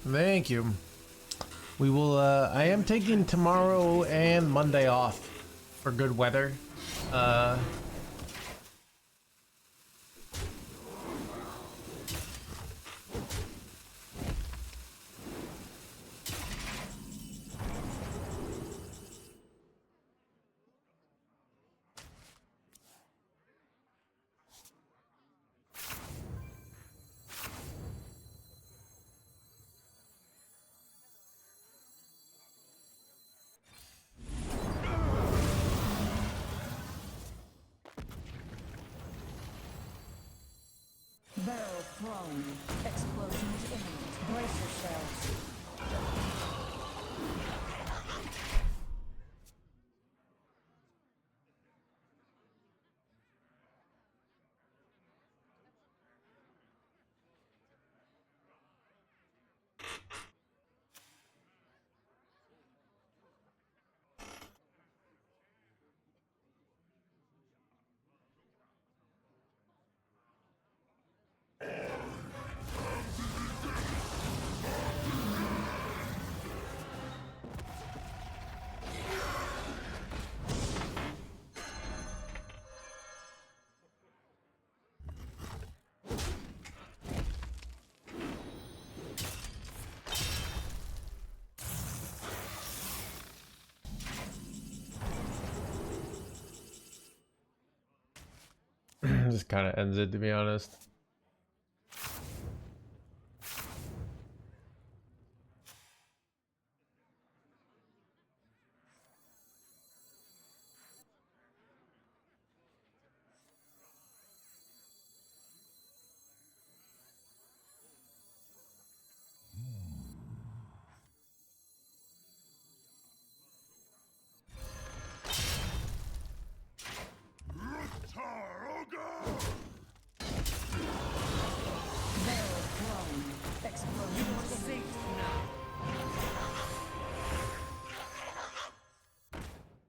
Speaker 2: Thank you. We will. I am taking tomorrow and Monday off for good weather.
Speaker 8: Barrel thrown. Explosions imminent. Brace yourselves.
Speaker 2: Just kind of ends it, to be honest.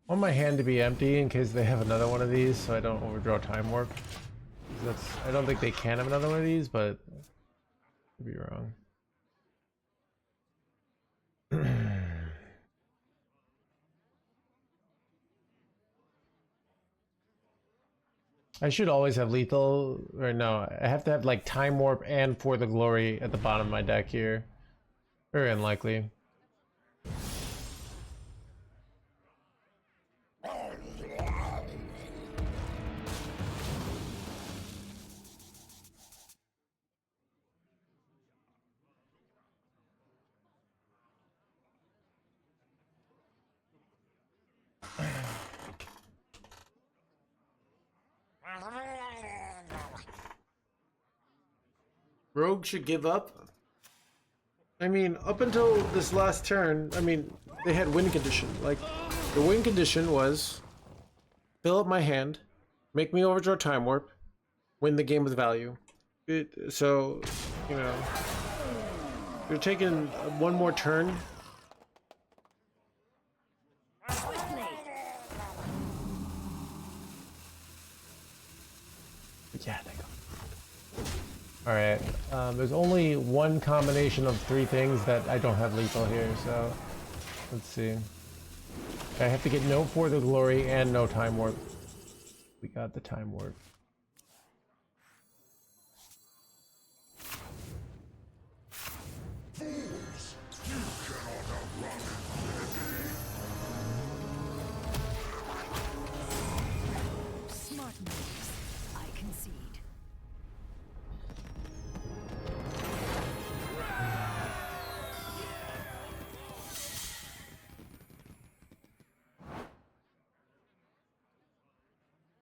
Speaker 2: I want my hand to be empty in case they have another one of these, so I don't overdraw time warp. I don't think they can have another one of these, but I could be wrong. I should always have lethal, or no, I have to have like time warp and For the Glory at the bottom of my deck here. Very unlikely.
Speaker 1: Rogue should give up. I mean, up until this last turn, I mean, they had win condition. Like, the win condition was fill up my hand, make me overdraw time warp, win the game with value. So, you know, you're taking one more turn.
Speaker 2: Yeah, they go. Alright, there's only one combination of three things that I don't have lethal here, so let's see. I have to get no For the Glory and no time warp. We got the time warp.